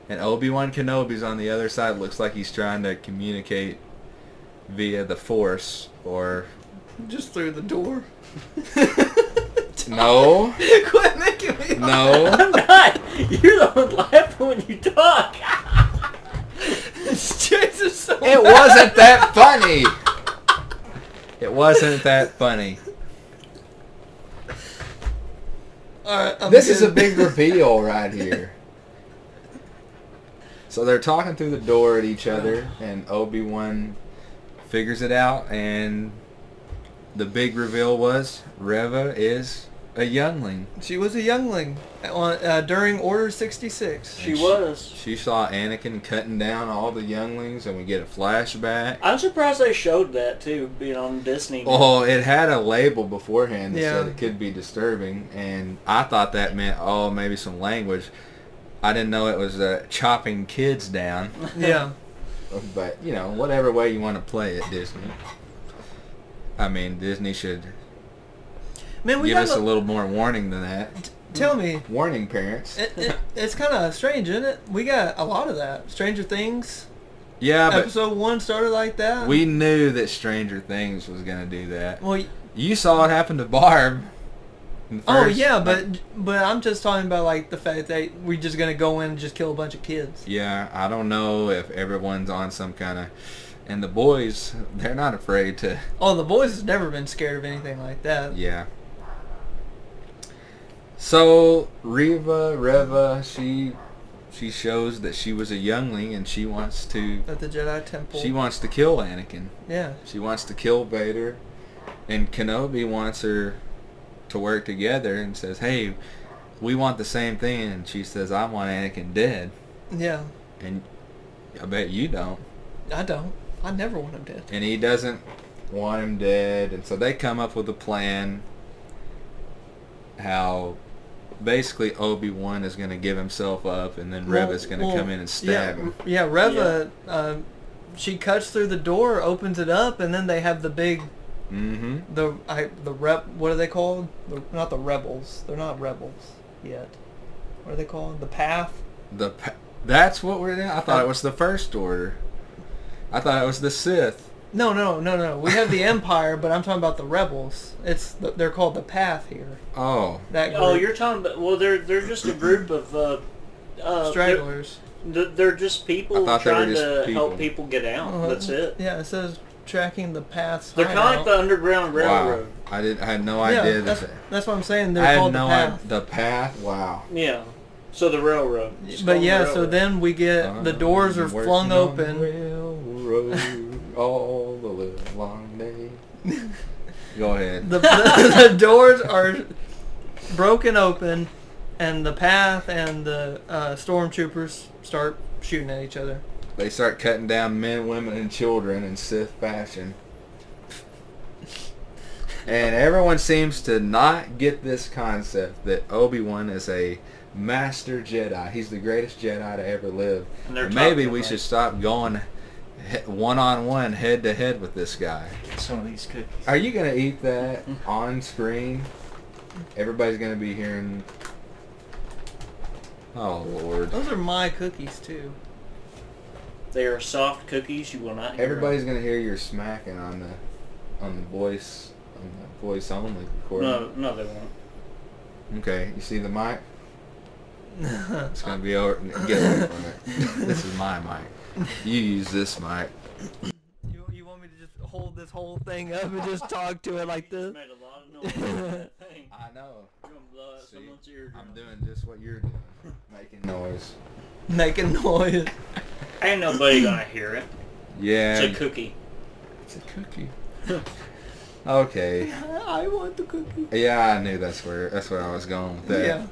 and Obi-Wan Kenobi's on the other side. Looks like he's trying to communicate via the Force, or... Just through the door. No. Quit making me No. I'm not. You're the one laughing when you talk. Jesus, so It wasn't that funny. It wasn't that funny. Alright, This is a big reveal right here. So they're talking through the door at each other, and Obi-Wan figures it out, and the big reveal was Reva is a youngling. She was a youngling during Order 66. She was. She saw Anakin cutting down all the younglings, and we get a flashback. I'm surprised they showed that too, being on Disney. Oh, it had a label beforehand that Yeah. said it could be disturbing, and I thought that meant, maybe some language. I didn't know it was chopping kids down. Yeah. But, whatever way you want to play it, Disney. I mean, Disney should Man, we give got us a little more warning than that. Tell me. Warning, parents. It's kind of strange, isn't it? We got a lot of that. Stranger Things. Yeah, but Episode 1 started like that. we knew that Stranger Things was going to do that. Well, You saw it happen to Barb. in the first- but I'm just talking about like the fact that we're just gonna go in and just kill a bunch of kids. Yeah, I don't know if everyone's on some kind of... And the boys, they're not afraid to... Oh, the boys has never been scared of anything like that. Yeah. So, Reva, she shows that she was a youngling, and she wants to... At the Jedi Temple. She wants to kill Anakin. Yeah. She wants to kill Vader. And Kenobi wants her to work together and says, hey, we want the same thing. And she says, I want Anakin dead. Yeah. And I bet you don't. I don't. I never want him dead. And he doesn't want him dead. And so they come up with a plan how basically Obi-Wan is going to give himself up, and then Reva's going to come in and stab him. Yeah, Reva, she cuts through the door, opens it up, and then they have the big... Mm-hmm. What are they called? Not the rebels. They're not rebels yet. What are they called? The Path? That's what we're doing? I thought it was the First Order. I thought it was the Sith. No. We have the Empire, but I'm talking about the rebels. They're called the Path here. Oh. That group. Oh, you're talking about... Well, they're just a group of... stragglers. They're just people trying to help people get out. That's it. Yeah, it says tracking the paths. They're kind of like the Underground Railroad. Wow. I had no idea. That's what I'm saying. They're called the Path. The Path? Wow. Yeah. So the railroad. But yeah, so then we get the doors are flung open. Railroad all the live long day. Go ahead. The doors are broken open, and the Path and the stormtroopers start shooting at each other. They start cutting down men, women, and children in Sith fashion. And everyone seems to not get this concept that Obi-Wan is a master Jedi. He's the greatest Jedi to ever live. And maybe we should stop going one-on-one, head-to-head with this guy. Some of these cookies. Are you going to eat that on screen? Everybody's going to be hearing... Oh, Lord. Those are my cookies, too. They are soft cookies. You will not hear Everybody's going to hear your smacking on the voice only recording. No, they won't. Okay, you see the mic? It's going to be over. Get away from it. This is my mic. You use this mic. You want me to just hold this whole thing up and just talk to it like this? You made a lot of noise with that thing. I know. You're going to blow out someone's eardrum. I'm doing just what you're doing. Making noise. Making noise. Ain't nobody going to hear it. Yeah. It's a cookie. It's a cookie. Okay. I want the cookie. Yeah, I knew that's where I was going with that.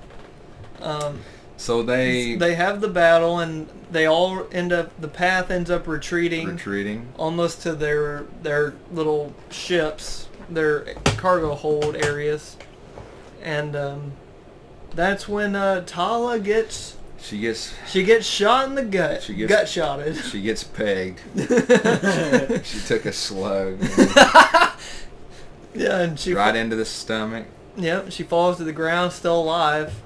Yeah. So they have the battle, and they all the Path ends up retreating almost to their little ships, their cargo hold areas, and that's when Tala gets shot in the gut. She gets gut shotted. She gets pegged. She took a slug. Yeah, and she right into the stomach. Yep, she falls to the ground, still alive.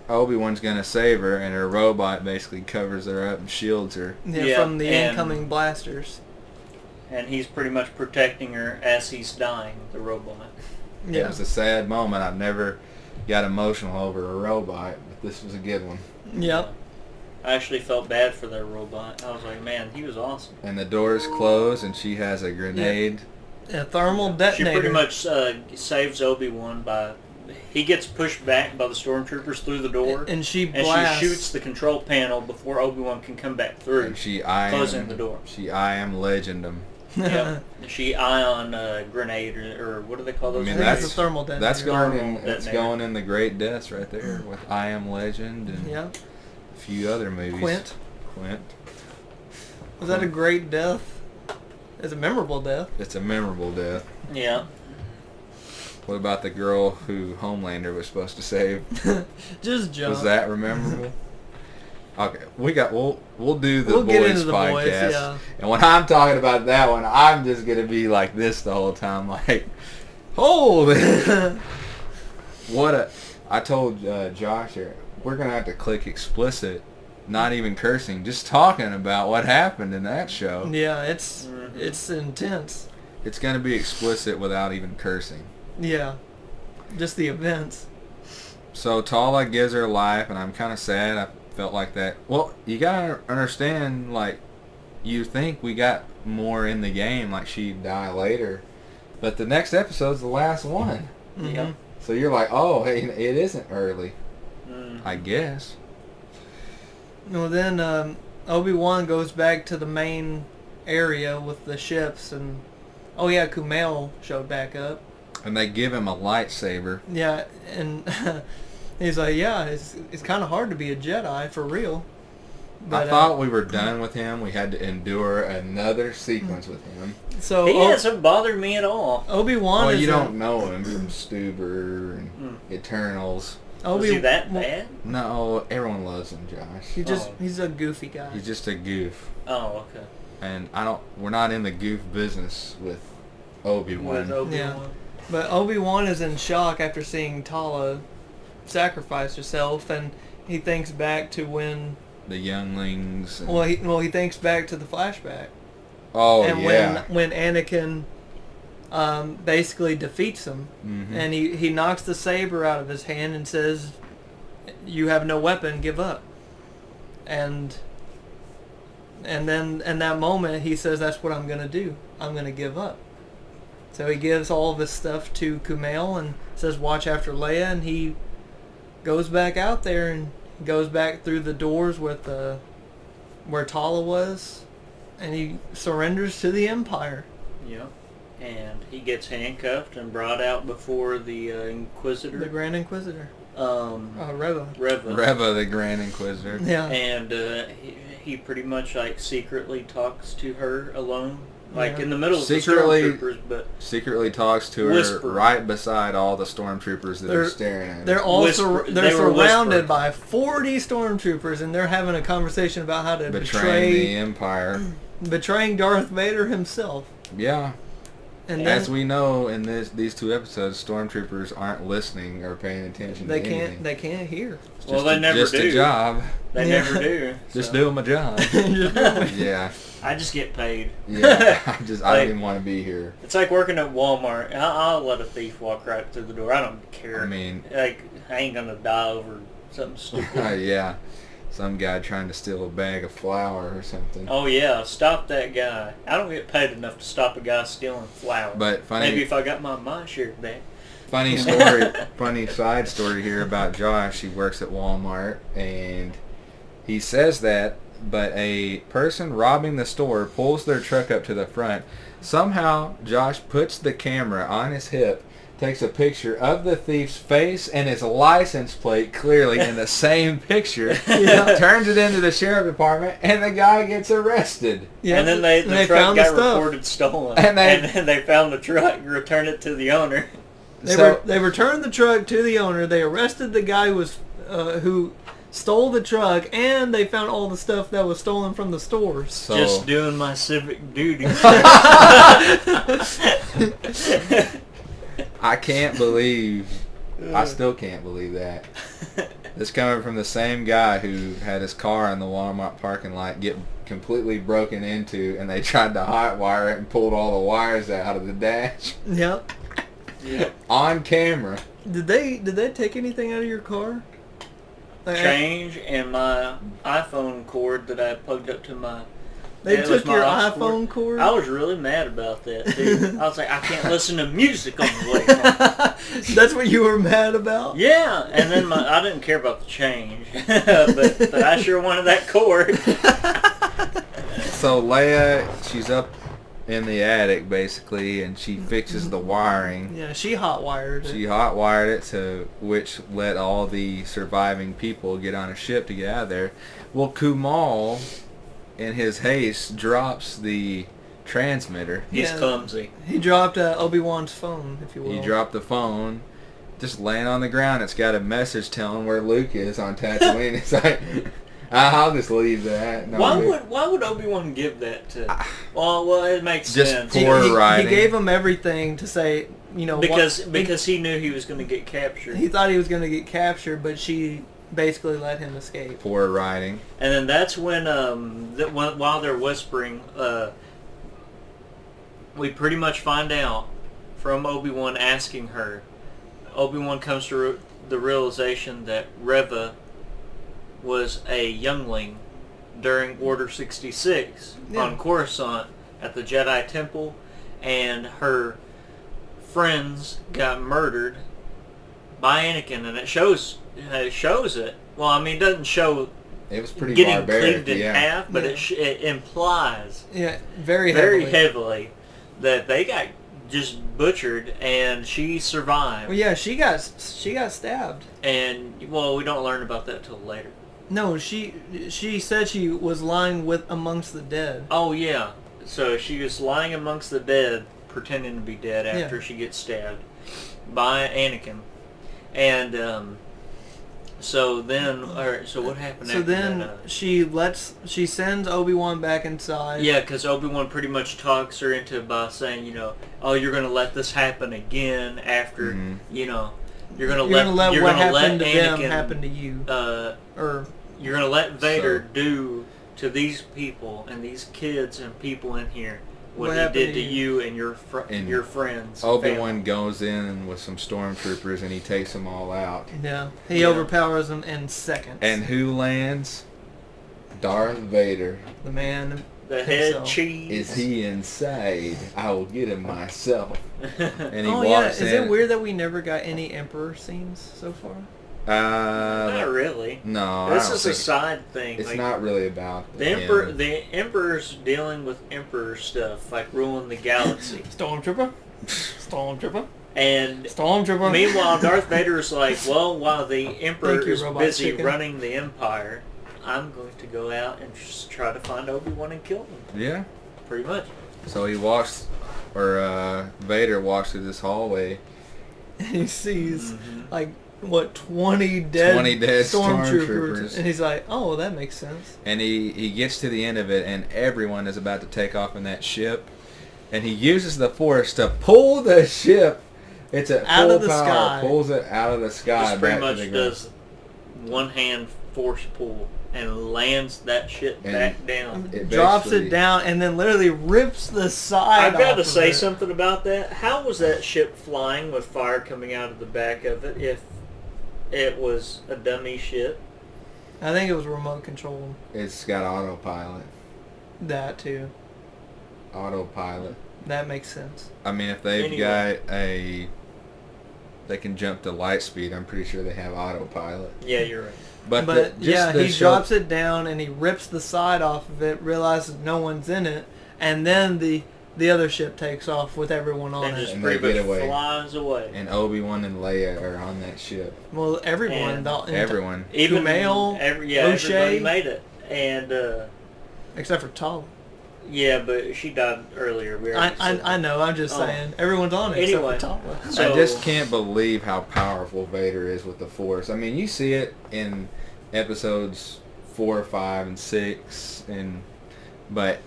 Obi-Wan's gonna save her, and her robot basically covers her up and shields her. Yeah, from the incoming blasters. And he's pretty much protecting her as he's dying, the robot. Yeah. It was a sad moment. I've never got emotional over a robot, but this was a good one. Yep. I actually felt bad for their robot. I was like, man, he was awesome. And the doors close, and she has a grenade. A thermal detonator. She pretty much saves Obi-Wan by... He gets pushed back by the stormtroopers through the door. And she blasts. She shoots the control panel before Obi-Wan can come back through. And she closing the door. She I am legend him. Yep. She ion grenade or what do they call those? I mean, that's a thermal detonator. That's going in the Great Deaths right there with I Am Legend and a few other movies. Quint. Was that a Quint. great death? It's a memorable death. It's a memorable death. Yeah. What about the girl who Homelander was supposed to save? Just jump. Was that memorable? Okay, we'll do the We'll boys get into the podcast, boys, yeah. and when I'm talking about that one, I'm just gonna be like this the whole time, like, holy! I told Josh here, we're gonna have to click explicit, not even cursing, just talking about what happened in that show. Yeah, it's intense. It's gonna be explicit without even cursing. Yeah, just the events. So Tala gives her life, and I'm kind of sad. I felt like that. Well, you gotta understand, like, you think we got more in the game, like she'd die later, but the next episode's the last one. Mm-hmm. Yep. So you're like, oh, hey, it isn't early, I guess. Well, then Obi-Wan goes back to the main area with the ships, and Kumail showed back up. And they give him a lightsaber. Yeah, and he's like, it's kind of hard to be a Jedi, for real. But, I thought we were done with him. We had to endure another sequence with him. So he hasn't bothered me at all. Obi-Wan Well, is you don't know him from Stuber and Eternals. Was he that bad? No, everyone loves him, Josh. He's a goofy guy. He's just a goof. Oh, okay. And we're not in the goof business with Obi-Wan. With Obi-Wan. Yeah. But Obi-Wan is in shock after seeing Tala sacrifice herself, and he thinks back to when the younglings. And he thinks back to the flashback. Oh, and yeah. when Anakin basically defeats him, and he knocks the saber out of his hand and says, "You have no weapon, give up." And then in that moment he says, "That's what I'm gonna do. I'm gonna give up." So he gives all of his stuff to Kumail and says, "Watch after Leia," and he goes back out there and goes back through the doors with where Tala was, and he surrenders to the Empire. Yeah. And he gets handcuffed and brought out before the Inquisitor. The Grand Inquisitor. Reva. Reva, the Grand Inquisitor. Yeah. And he pretty much like secretly talks to her alone. Like in the middle of the stormtroopers, but secretly talks to her right beside all the stormtroopers that are staring at her. They're all surrounded by 40 stormtroopers, and they're having a conversation about how to betray the Empire, betraying Darth Vader himself. Yeah. And as we know in these two episodes, stormtroopers aren't listening or paying attention. They can't hear. Well, they never do. Just a job. They never do. Just doing my job. Yeah. I just get paid. Yeah. I don't even want to be here. It's like working at Walmart. I'll let a thief walk right through the door. I don't care. I mean, I ain't gonna die over something stupid. Yeah. Some guy trying to steal a bag of flour or something. Oh yeah, stop that guy. I don't get paid enough to stop a guy stealing flour. But funny, maybe if I got my share back. Funny story, funny side story here about Josh. He works at Walmart, and he says that, but a person robbing the store pulls their truck up to the front. Somehow, Josh puts the camera on his hip, takes a picture of the thief's face and his license plate clearly in the same picture, turns it into the sheriff department, and the guy gets arrested. Yeah, and then the truck got reported stolen. And then they found the truck and returned it to the owner. They returned the truck to the owner. They arrested the guy who stole the truck, and they found all the stuff that was stolen from the stores. So, just doing my civic duty. I can't believe, I still can't believe that. This coming from the same guy who had his car in the Walmart parking lot get completely broken into, and they tried to hotwire it and pulled all the wires out of the dash. Yep. Yeah. On camera. Did they take anything out of your car? Change and my iPhone cord that I plugged up to my... They took your aux iPhone cord? I was really mad about that, dude. I was like, I can't listen to music on the way home. That's what you were mad about? Yeah, and then I didn't care about the change, but I sure wanted that cord. So Leia, she's up in the attic basically, and she fixes the wiring. Yeah, she hot-wired it. She hot-wired it, to which let all the surviving people get on a ship to get out of there. Well, Kumal, in his haste, drops the transmitter. He's clumsy. He dropped Obi-Wan's phone, if you will. He dropped the phone, just laying on the ground. It's got a message telling where Luke is on Tatooine. It's like, I'll just leave that. No, why would Obi-Wan give that to... Well, it makes just sense. poor writing. He gave him everything to say, because he knew he was going to get captured. He thought he was going to get captured, but she basically let him escape. Poor writing. And then that's when, while they're whispering, we pretty much find out from Obi-Wan asking her. Obi-Wan comes to the realization that Reva was a youngling during Order 66 on Coruscant at the Jedi Temple, and her friends got murdered by Anakin, and it shows it. Well, I mean, it doesn't show it was pretty getting barbaric, cleaved in half, but it implies very heavily that they got just butchered, and she survived. Well, yeah, she got stabbed. And well, we don't learn about that till later. No, she said she was lying amongst the dead. Oh yeah, so she was lying amongst the dead, pretending to be dead after she gets stabbed by Anakin, and so what happened? So after then that? she sends Obi-Wan back inside. Yeah, because Obi-Wan pretty much talks her into by saying, oh, you're gonna let this happen again after, you're gonna let what happened to Anakin them happen to you, or you're gonna let Vader do to these people and these kids and people in here what he did to you and your friends. Obi-Wan goes in with some stormtroopers and he takes them all out. Yeah, he overpowers them in seconds. And who lands? Darth Vader. The man. The head cheese. Is he inside? I will get him myself. And he walks in. Is it weird that we never got any Emperor scenes so far? Not really. No, this is a side thing. It's not really about the Emperor. The Emperor's dealing with Emperor stuff, like ruling the galaxy. Stormtrooper. And Stormtrooper. Meanwhile, Darth Vader's like, well, while the Emperor is busy running the Empire, I'm going to go out and just try to find Obi-Wan and kill him. Yeah. Pretty much. So he Vader walks through this hallway. And he sees, 20 dead stormtroopers. And he's like, oh, well, that makes sense. And he gets to the end of it, and everyone is about to take off in that ship. And he uses the Force to pull the ship. It's at out full of the power. Sky. Pulls it out of the sky. Just pretty much does one-hand Force pull and lands that shit back down. It drops it down and then literally rips the side off. I've got to say something about that. How was that ship flying with fire coming out of the back of it if it was a dummy ship? I think it was remote controlled. It's got autopilot. That too. Autopilot. That makes sense. I mean, if they've got they can jump to light speed, I'm pretty sure they have autopilot. Yeah, you're right. But he drops it down and he rips the side off of it, realizes no one's in it, and then the other ship takes off with everyone on it. And they get away. Flies away. And Obi-Wan and Leia are on that ship. Well, everyone. Everyone. Even Kumail, everybody made it. And except for Tala. Yeah, but she died earlier. I know. I'm just saying. Everyone's on it anyway, except for Tala. So, I just can't believe how powerful Vader is with the Force. I mean, you see it in episodes 4, 5, and 6, but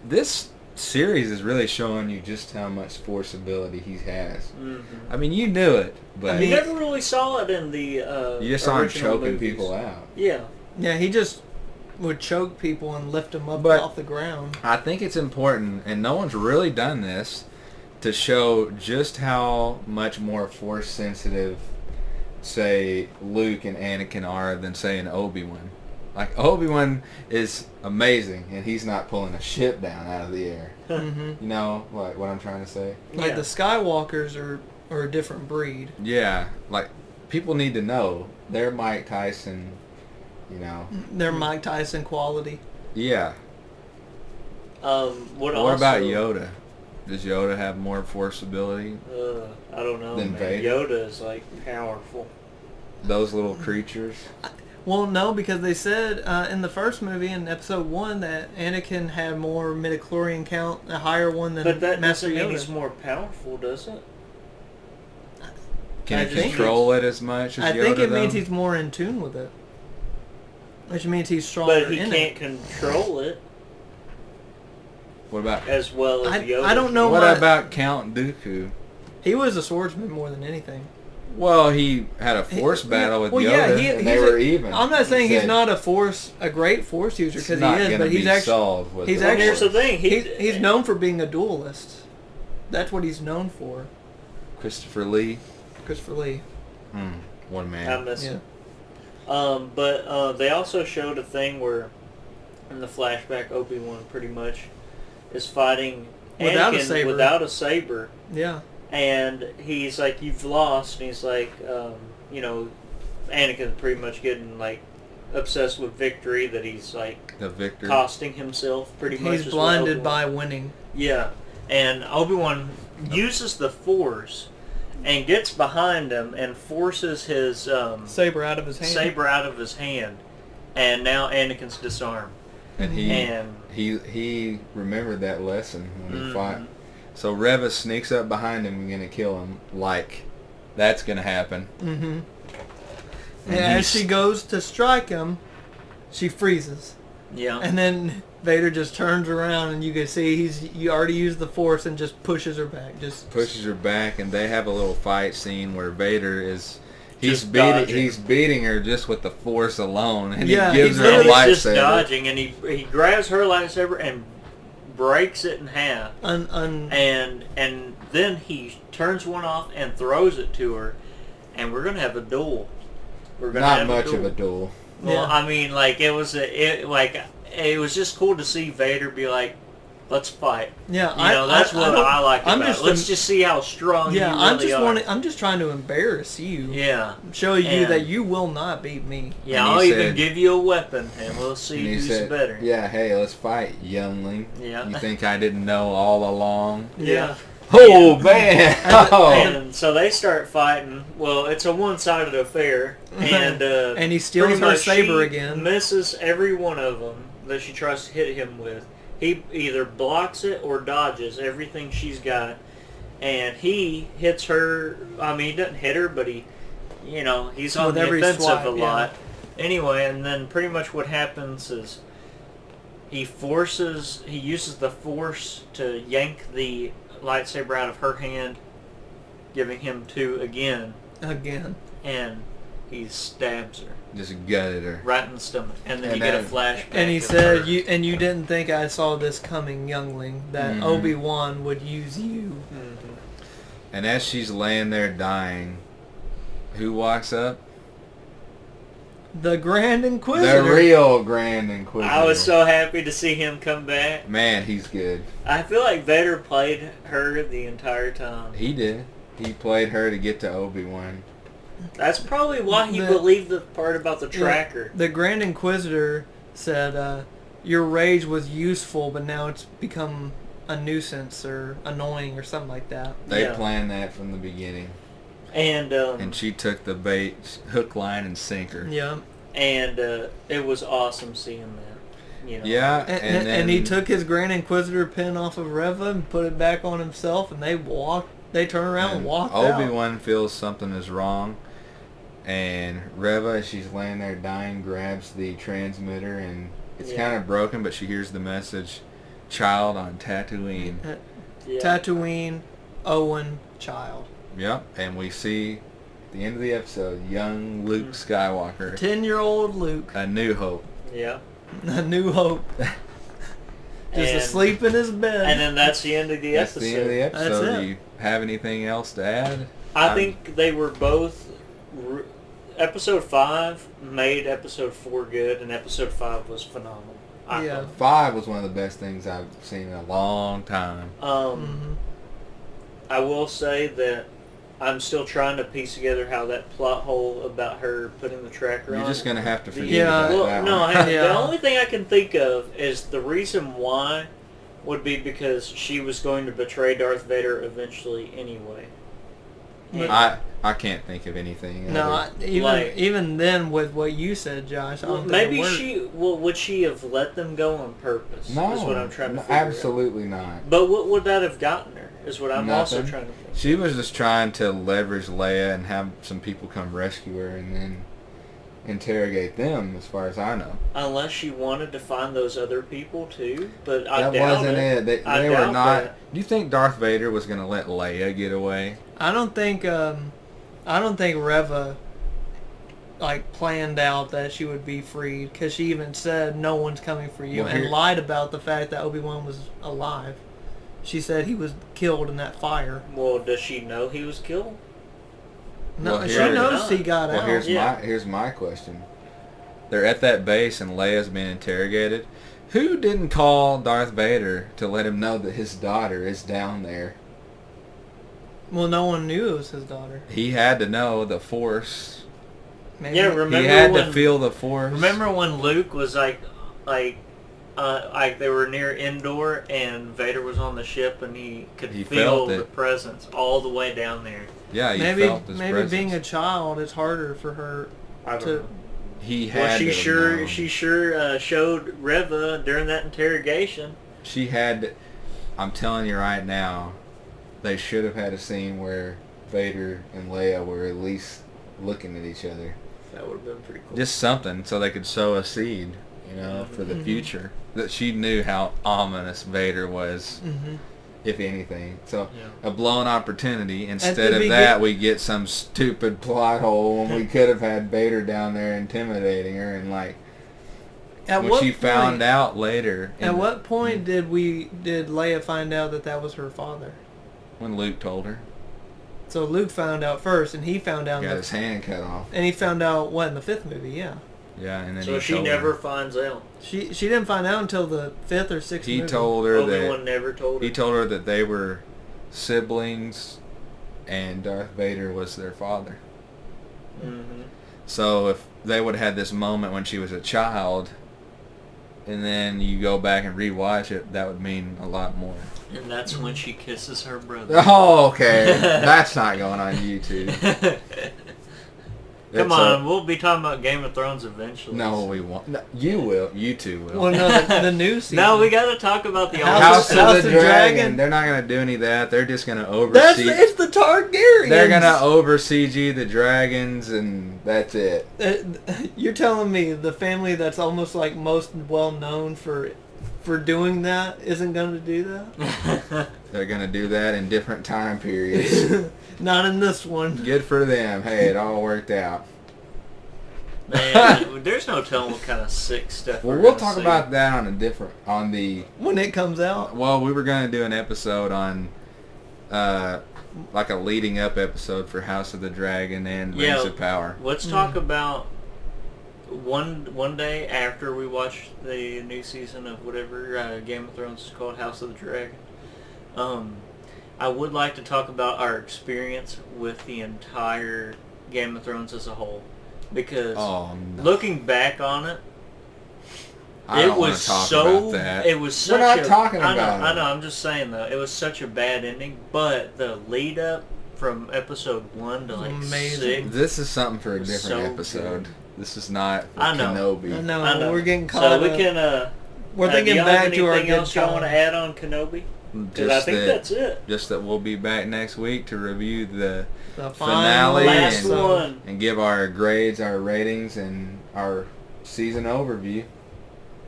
this series is really showing you just how much Force ability he has. Mm-hmm. I mean, you knew it, but you never really saw it in the you just saw him choking movies. people out. Yeah. Yeah, he just would choke people and lift them up off the ground. I think it's important, and no one's really done this, to show just how much more Force sensitive, say, Luke and Anakin are than, say, an Obi-Wan. Like, Obi-Wan is amazing, and he's not pulling a ship down out of the air. Mm-hmm. You know, like, what I'm trying to say? Like, the Skywalkers are a different breed. Yeah, like, people need to know. They're Mike Tyson, you know. They're Mike Tyson quality. Yeah. What about Yoda? Does Yoda have more Force ability? I don't know, than man. Vader? Yoda is, like, powerful. Those little creatures? Well, no, because they said in the first movie, in Episode 1, that Anakin had more midichlorian count, a higher one than But that Master doesn't Yoda. mean he's more powerful, does it? Can he control it as much as Yoda, I think it though? means he's more in tune with it. Which means he's stronger But he in can't it. control it What about... as well as Yoda. I don't know What why- about Count Dooku? He was a swordsman more than anything. Well, he had a Force battle with Yoda, and they were even. I'm not saying He he's said, not a great Force user, "It's because not he is, gonna but he's be actually solved with he's the actually- Here's the Force." thing. he's known for being a duelist. That's what he's known for. Christopher Lee. Christopher Lee. What a I man. miss Yeah. him. But they also showed a thing where, in the flashback, Obi-Wan pretty much is fighting Without a Anakin saber. without a saber. Yeah. And he's like, "You've lost," and he's like, you know, Anakin's pretty much getting, like, obsessed with victory, that he's, like, The victor. costing himself pretty much. He's is what blinded Obi-Wan- by winning. Yeah, and Obi-Wan uses the Force and gets behind him and forces his Saber out of his hand. saber out of his hand, and now Anakin's disarmed. And And he remembered that lesson when he Mhm. fought. So Reva sneaks up behind him and gonna kill him. Like, that's gonna happen. Mm-hmm. And And as he's- she goes to strike him, she freezes. yeah, And then Vader just turns around, and you can see you already used the Force and just pushes her back. Just pushes her back, and they have a little fight scene where Vader is Just dodging. he's beating her just with the Force alone, and Yeah, he gives he's her a and he's just lightsaber. dodging, and he grabs her lightsaber and breaks it in half, and then he turns one off and throws it to her, and we're gonna have a duel. We're gonna Not have much a duel. of a duel. Well, Yeah. I mean, like, it was it was just cool to see Vader be like, "Let's fight." yeah. You know, that's what I like I'm about it. Let's just see how strong Yeah, you I'm really just are. I'm just trying to embarrass you. Yeah. Show you And- that you will not beat me. Yeah, And he I'll even said- give you a weapon, and we'll see And he who's said, better. "Yeah, hey, let's fight, youngling. Yeah. You think I didn't know all along?" Yeah. Oh man! Oh. And so they start fighting. Well, it's a one-sided affair, and And he steals pretty her much saber she again. Misses every one of them that she tries to hit him with. He either blocks it or dodges everything she's got, and he hits her. I mean, he doesn't hit her, but he's on With the every offensive swipe, a yeah. lot. Anyway, and then pretty much what happens is he uses the Force to yank the lightsaber out of her hand, giving him two again, and he stabs her Just gutted her. right in the stomach, and then And you get a then- flashback. And he of said, her. you didn't think I saw this coming, youngling, that Mhm. Obi-Wan would use you." Mhm. And as she's laying there dying, who walks up? The Grand Inquisitor. The real Grand Inquisitor. I was so happy to see him come back. Man, he's good. I feel like Vader played her the entire time. He did. He played her to get to Obi-Wan. That's probably why he The- believed the part about the tracker. The Grand Inquisitor said, your rage was useful, but now it's become a nuisance or annoying or something like that. They Yeah. planned that from the beginning. And she took the bait, hook, line, and sinker. Yeah. It was awesome seeing that. You know. Yeah, And, then and he took his Grand Inquisitor pin off of Reva and put it back on himself, and they turned around and walked out. Obi-Wan feels something is wrong, and Reva, as she's laying there dying, grabs the transmitter, and it's Yeah. kind of broken, but she hears the message, "Child on Tatooine." Yeah. Tatooine, Owen, child. Yep, and we see at the end of the episode, young Luke Skywalker, 10-year-old Luke. A New Hope. Yeah. A New Hope. Just asleep in his bed. And then that's the end of the episode. That's the end of the episode. That's it. Do you have anything else to add? I think they were both... Episode 5 made Episode 4 good, and Episode 5 was phenomenal. I thought. 5 was one of the best things I've seen in a long time. I will say that I'm still trying to piece together how that plot hole about her putting the tracker on. You're just going to have to forget about that no, one. the only thing I can think of is the reason why would be because she was going to betray Darth Vader eventually anyway. I can't think of anything. No, even then with what you said, Josh, I don't think maybe it worked. would she have let them go on purpose? No, is what I'm trying to figure absolutely out. not. But what would that have gotten her? Is what I'm Nothing. also trying to think. She was just trying to leverage Leia and have some people come rescue her and then interrogate them, as far as I know. Unless she wanted to find those other people too, but That wasn't it. They were doubt not. that. Do you think Darth Vader was going to let Leia get away? I don't think Reva planned out that she would be freed, because she even said no one's coming for you, and lied about the fact that Obi-Wan was alive. She said he was killed in that fire. Well, does she know he was killed? No, she knows he got out. Here's my question. They're at that base and Leia's being interrogated. Who didn't call Darth Vader to let him know that his daughter is down there? Well, no one knew it was his daughter. He had to know the Force. Maybe. Yeah, remember he had when, to feel the Force. Remember when Luke was like they were near Endor and Vader was on the ship and he could feel the presence all the way down there. Yeah, he felt his maybe presence. being a child, it's harder for her to. He had. Well, she sure showed Reva during that interrogation. She had. I'm telling you right now, they should have had a scene where Vader and Leia were at least looking at each other. That would have been pretty cool. Just something so they could sow a seed, for the future. That she knew how ominous Vader was, if anything. So a blown opportunity. Instead of that, we get some stupid plot hole when we could have had Vader down there intimidating her and when she found out later. At what point did Leia find out that was her father? When Luke told her. So Luke found out first, and he found out. Got his hand cut off. And he found out in the 5th movie, yeah. Yeah, and then so she never finds out. She didn't find out until the 5th or 6th movie. He told her Obi-Wan never told her. He told her that they were siblings, and Darth Vader was their father. Mm-hmm. So if they would have had this moment when she was a child, and then you go back and rewatch it, that would mean a lot more. And that's when she kisses her brother. Oh, okay. That's not going on YouTube. Come on, we'll be talking about Game of Thrones eventually. No, we won't. No, you will. You two will. Well, no, the new season. No, we got to talk about the House of the Dragon. They're not going to do any of that. They're just going to oversee. It's the Targaryens. They're going to over-CG the dragons, and that's it. You're telling me the family that's almost most well-known for doing that isn't going to do that? They're going to do that in different time periods. Not in this one. Good for them. Hey, it all worked out. Man, there's no telling what kind of sick stuff. Well, we'll talk about that when it comes out. Well, we were going to do an episode on, a leading up episode for House of the Dragon and Rings of Power. Let's talk about one day after we watch the new season of whatever Game of Thrones is called, House of the Dragon. I would like to talk about our experience with the entire Game of Thrones as a whole, because looking back on it, It was so. It was such. We're not talking about it. I know. I'm just saying though, it was such a bad ending. But the lead up from episode 1 to 6. This is something for a different episode. Good. This is not for Kenobi. I know. We're getting caught up. So we can. We're thinking back to our good anything else y'all want to add on Kenobi? Because I think that's it. Just that we'll be back next week to review the finale and give our grades, our ratings, and our season overview.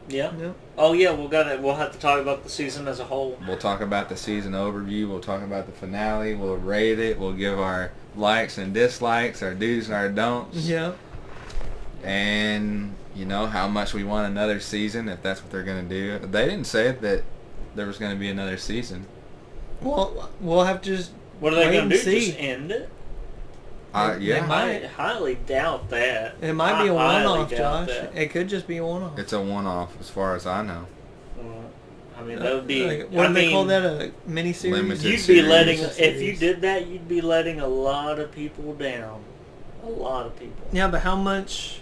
Yeah. Oh yeah, we'll have to talk about the season as a whole. We'll talk about the season overview. We'll talk about the finale. We'll rate it. We'll give our likes and dislikes, our do's and our don'ts. Yeah. And you know, how much we want another season, if that's what they're going to do. They didn't say that there was going to be another season. Well, we'll have to just What are they going to do? see. Just end it? Yeah. I highly doubt that. It might be a one-off, doubt Josh. that. It could just be a one-off. It's a one-off as far as I know. I mean, that would be... what do they call that? A mini-series? Limited You'd be series. letting... If you did that, you'd be letting a lot of people down. A lot of people. Yeah, but how much...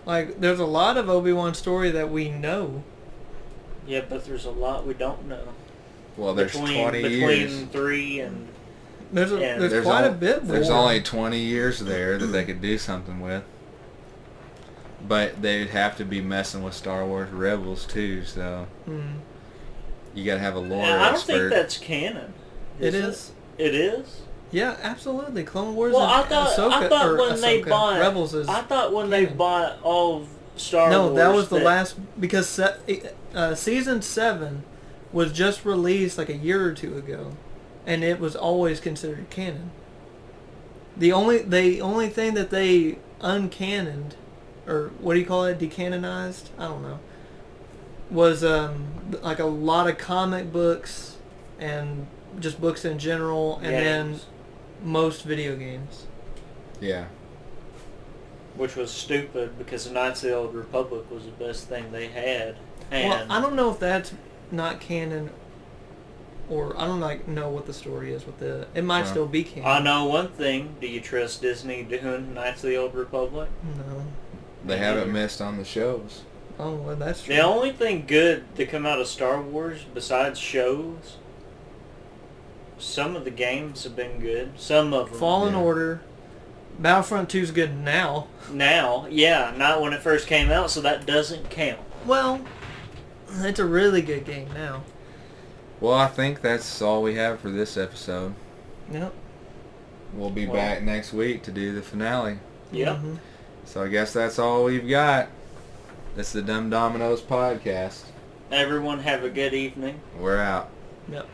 Like, there's a lot of Obi-Wan story that we know. Yeah, but there's a lot we don't know. Well, there's 20 years. Between 3 and... There's quite a bit more. There's only 20 years there that they could do something with. But they'd have to be messing with Star Wars Rebels too, so... You gotta have a lore expert. I don't think that's canon. It is. It is? Yeah, absolutely. Clone Wars Well, and I thought when they bought... Rebels is... I thought when they bought all of Star Wars... No, that was the last... Because Season 7 was just released like a year or two ago. And it was always considered canon. The only thing that they uncanoned, or what do you call it, decanonized? I don't know. Was like a lot of comic books and just books in general, and then most video games. Yeah. Which was stupid because the Knights of the Old Republic was the best thing they had. And Well, I don't know if that's not canon. Or I don't know what the story is with it. It might still be canon. I know one thing. Do you trust Disney doing Knights of the Old Republic? No. They haven't missed on the shows. Oh, well, that's true. The only thing good to come out of Star Wars besides shows, some of the games have been good. Some of them. Fallen Order. Battlefront 2 is good now. Now, yeah, not when it first came out, so that doesn't count. Well, it's a really good game now. Well, I think that's all we have for this episode. Yep. We'll be back next week to do the finale. Yep. Mm-hmm. So I guess that's all we've got. That's the Dumb Dominos podcast. Everyone have a good evening. We're out. Yep.